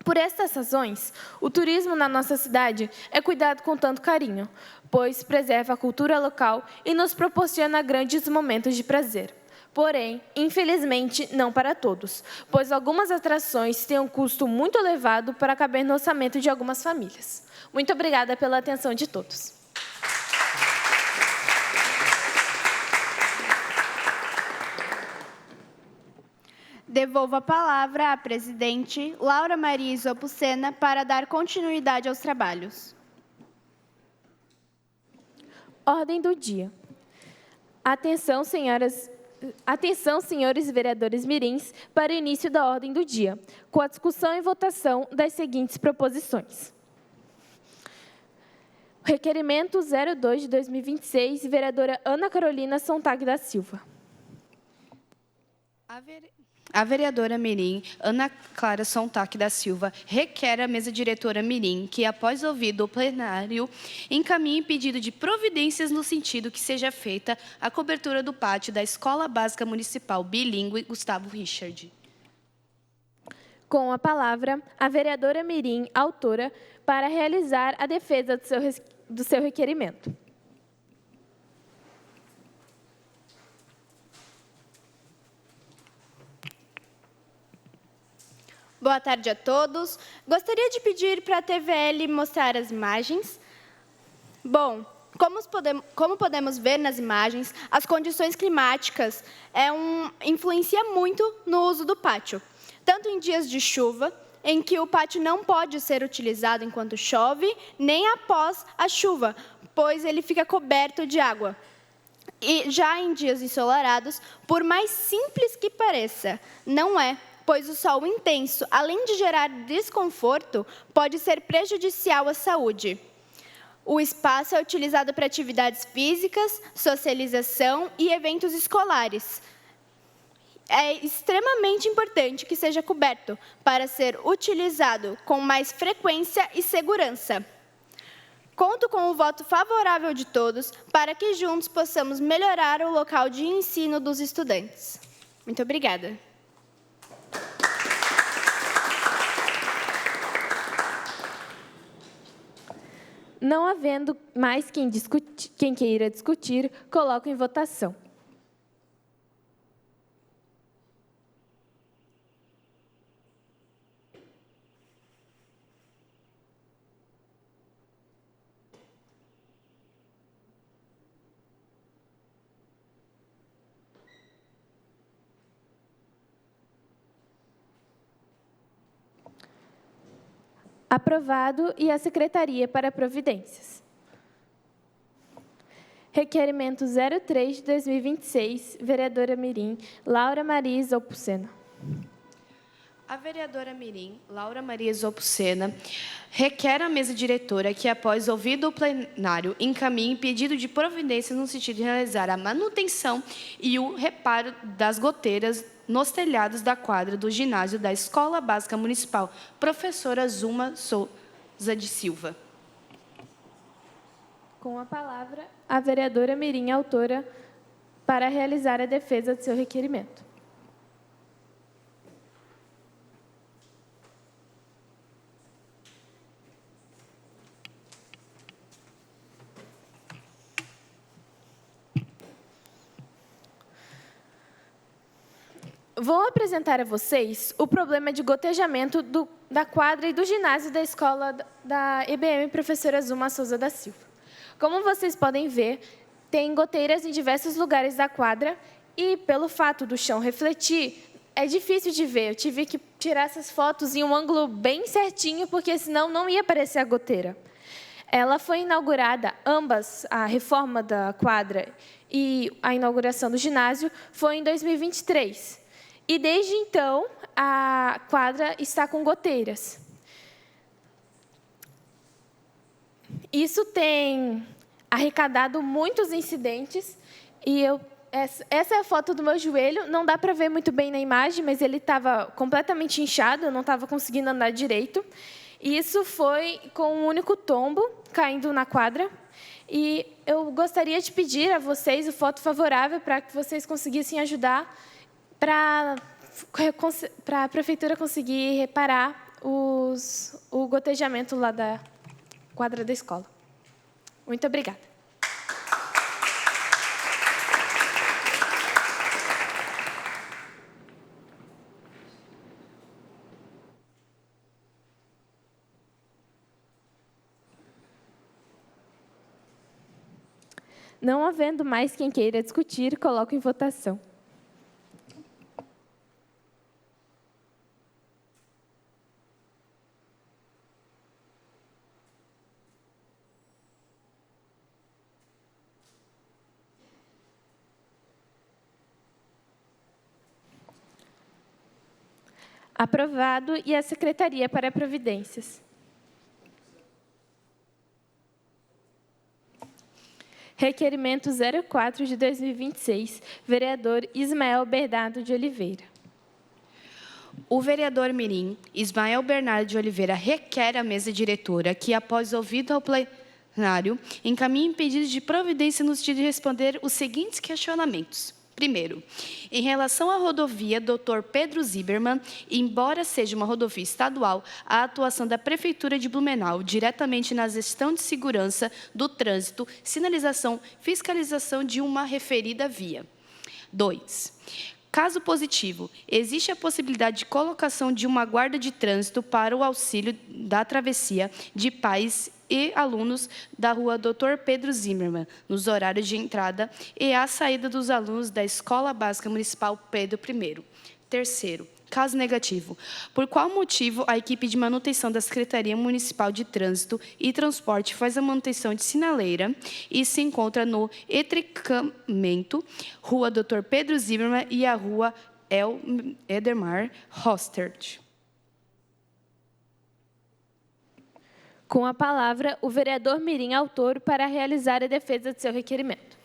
Por estas razões, o turismo na nossa cidade é cuidado com tanto carinho, pois preserva a cultura local e nos proporciona grandes momentos de prazer. Porém, infelizmente, não para todos, pois algumas atrações têm um custo muito elevado para caber no orçamento de algumas famílias. Muito obrigada pela atenção de todos. Devolvo a palavra à presidente Laura Maria Isopucena para dar continuidade aos trabalhos. Ordem do dia. Atenção, senhores vereadores mirins, para o início da ordem do dia, com a discussão e votação das seguintes proposições. Requerimento 02 de 2026, vereadora Ana Carolina Sontag da Silva. A vereadora mirim, Ana Clara Sontag da Silva, requer à mesa diretora mirim que, após ouvido o plenário, encaminhe pedido de providências no sentido que seja feita a cobertura do pátio da Escola Básica Municipal Bilíngue Gustavo Richard. Com a palavra, a vereadora mirim, autora, para realizar a defesa do seu requerimento. Boa tarde a todos. Gostaria de pedir para a TVL mostrar as imagens. Bom, como podemos ver nas imagens, as condições climáticas influenciam muito no uso do pátio. Tanto em dias de chuva, em que o pátio não pode ser utilizado enquanto chove, nem após a chuva, pois ele fica coberto de água. E já em dias ensolarados, por mais simples que pareça, não é, pois o sol intenso, além de gerar desconforto, pode ser prejudicial à saúde. O espaço é utilizado para atividades físicas, socialização e eventos escolares. É extremamente importante que seja coberto para ser utilizado com mais frequência e segurança. Conto com o voto favorável de todos para que juntos possamos melhorar o local de ensino dos estudantes. Muito obrigada. Não havendo mais quem queira discutir, coloco em votação. Aprovado e a Secretaria para Providências. Requerimento 03 de 2026, vereadora mirim, Laura Maria Isopucena. A vereadora mirim, Laura Maria Isopucena, requer à mesa diretora que, após ouvido o plenário, encaminhe pedido de providência no sentido de realizar a manutenção e o reparo das goteiras nos telhados da quadra do ginásio da Escola Básica Municipal Professora Zuma Souza de Silva. Com a palavra, a vereadora mirim, autora, para realizar a defesa do seu requerimento. Vou apresentar a vocês o problema de gotejamento da quadra e do ginásio da escola da EBM Professora Zuma Souza da Silva. Como vocês podem ver, tem goteiras em diversos lugares da quadra e, pelo fato do chão refletir, é difícil de ver. Eu tive que tirar essas fotos em um ângulo bem certinho, porque senão não ia aparecer a goteira. Ela foi inaugurada, ambas, a reforma da quadra e a inauguração do ginásio, foi em 2023. E, desde então, a quadra está com goteiras. Isso tem arrecadado muitos incidentes e essa é a foto do meu joelho. Não dá para ver muito bem na imagem, mas ele estava completamente inchado, eu não estava conseguindo andar direito. E isso foi com um único tombo caindo na quadra. E eu gostaria de pedir a vocês o voto favorável para que vocês conseguissem ajudar para a prefeitura conseguir reparar o gotejamento lá da quadra da escola. Muito obrigada. Não havendo mais quem queira discutir, coloco em votação. Aprovado. E a Secretaria para Providências. Requerimento 04 de 2026, vereador Ismael Bernardo de Oliveira. O vereador mirim Ismael Bernardo de Oliveira requer à mesa diretora que, após ouvido ao plenário, encaminhe pedido de providência no sentido de responder os seguintes questionamentos. Primeiro, em relação à rodovia Dr. Pedro Zimmermann, embora seja uma rodovia estadual, a atuação da Prefeitura de Blumenau, diretamente na gestão de segurança do trânsito, sinalização, fiscalização de uma referida via. 2. Caso positivo, existe a possibilidade de colocação de uma guarda de trânsito para o auxílio da travessia de pais e alunos da rua Dr. Pedro Zimmermann, nos horários de entrada e a saída dos alunos da Escola Básica Municipal Pedro I. Terceiro, caso negativo, por qual motivo a equipe de manutenção da Secretaria Municipal de Trânsito e Transporte faz a manutenção de sinaleira e se encontra no entroncamento Rua Dr. Pedro Zimmermann e a Rua Edemar Hostert? Com a palavra, o vereador mirim autor para realizar a defesa de seu requerimento.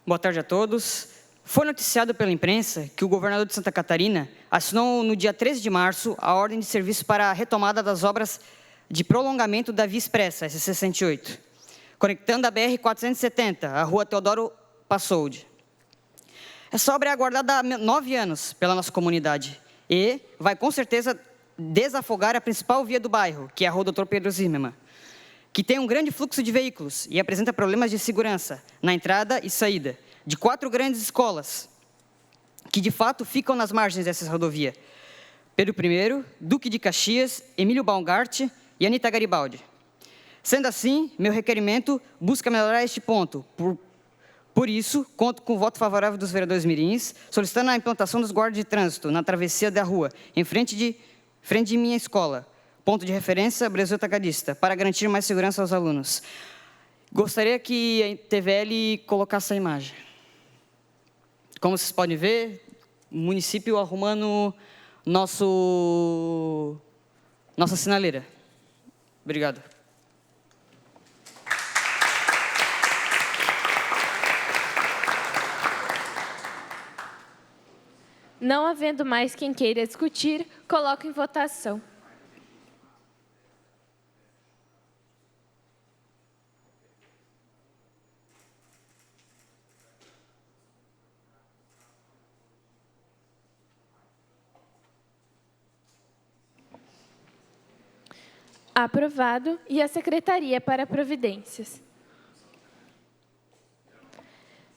Boa tarde a todos. Foi noticiado pela imprensa que o governador de Santa Catarina assinou no dia 13 de março a ordem de serviço para a retomada das obras de prolongamento da Via Expressa, SC-68, conectando a BR-470, a Rua Teodoro Passoldi. Essa obra é aguardada há 9 anos pela nossa comunidade e vai, com certeza, desafogar a principal via do bairro, que é a Rua Dr. Pedro Zimmermann, que tem um grande fluxo de veículos e apresenta problemas de segurança na entrada e saída de 4 grandes escolas, que, de fato, ficam nas margens dessa rodovia: Pedro I, Duque de Caxias, Emílio Baumgart e Anita Garibaldi. Sendo assim, meu requerimento busca melhorar este ponto. Por isso, conto com o voto favorável dos vereadores mirins, solicitando a implantação dos guardas de trânsito na travessia da rua, em frente de minha escola, ponto de referência Brasil Atacadista, para garantir mais segurança aos alunos. Gostaria que a TVL colocasse a imagem. Como vocês podem ver, o município arrumando nossa sinaleira. Obrigado. Não havendo mais quem queira discutir, coloco em votação. Aprovado. E a Secretaria para Providências.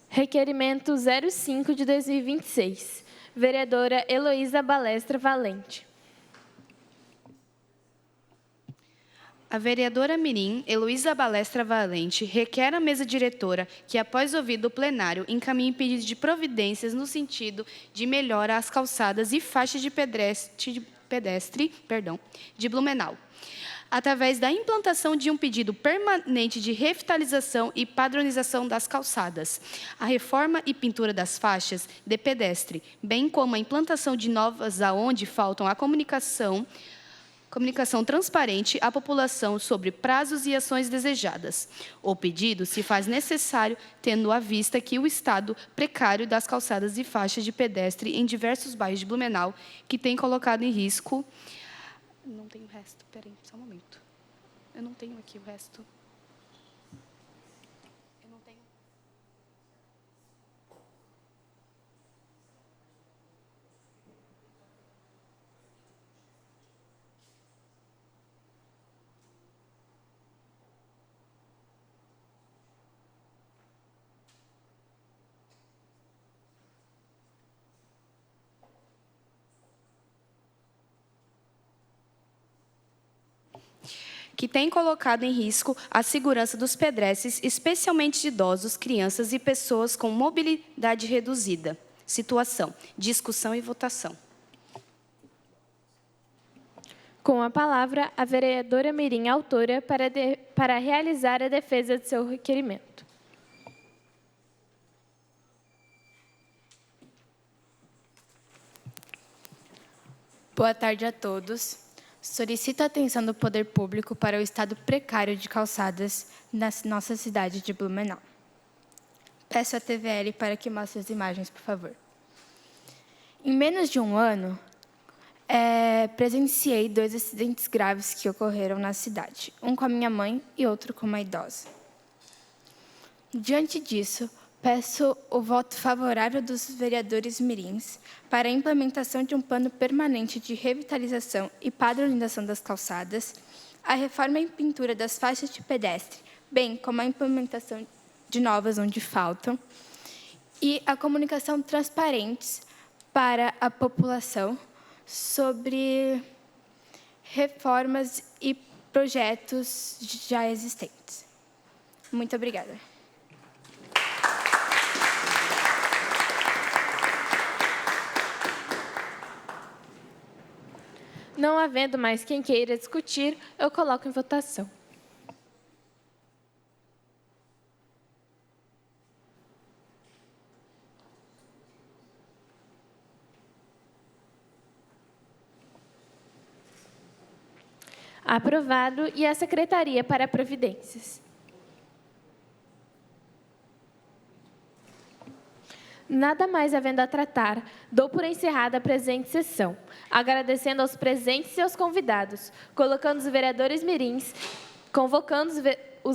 Requerimento 05 de 2026. Vereadora Heloísa Balestra Valente. A vereadora mirim, Heloísa Balestra Valente, requer à mesa diretora que, após ouvido o plenário, encaminhe pedido de providências no sentido de melhora às calçadas e faixas de pedestre de Blumenau, através da implantação de um pedido permanente de revitalização e padronização das calçadas, a reforma e pintura das faixas de pedestre, bem como a implantação de novas aonde faltam a comunicação transparente à população sobre prazos e ações desejadas. O pedido se faz necessário, tendo à vista que o estado precário das calçadas e faixas de pedestre em diversos bairros de Blumenau, que tem colocado em risco... Não tenho o resto, peraí, só um momento. Eu não tenho aqui o resto. Eu não tenho... que tem colocado em risco a segurança dos pedestres, especialmente de idosos, crianças e pessoas com mobilidade reduzida. Situação, discussão e votação. Com a palavra, a vereadora mirim autora para realizar a defesa de seu requerimento. Boa tarde a todos. Solicito a atenção do poder público para o estado precário de calçadas na nossa cidade de Blumenau. Peço à TVL para que mostre as imagens, por favor. Em menos de um ano, presenciei 2 acidentes graves que ocorreram na cidade, um com a minha mãe e outro com uma idosa. Diante disso, peço o voto favorável dos vereadores mirins para a implementação de um plano permanente de revitalização e padronização das calçadas, a reforma e pintura das faixas de pedestre, bem como a implementação de novas onde faltam, e a comunicação transparente para a população sobre reformas e projetos já existentes. Muito obrigada. Não havendo mais quem queira discutir, eu coloco em votação. Aprovado. E a Secretaria para Providências. Nada mais havendo a tratar, dou por encerrada a presente sessão, agradecendo aos presentes e aos convidados, convocando os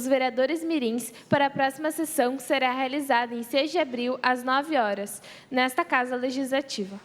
vereadores mirins para a próxima sessão, que será realizada em 6 de abril, às 9 horas, nesta Casa Legislativa.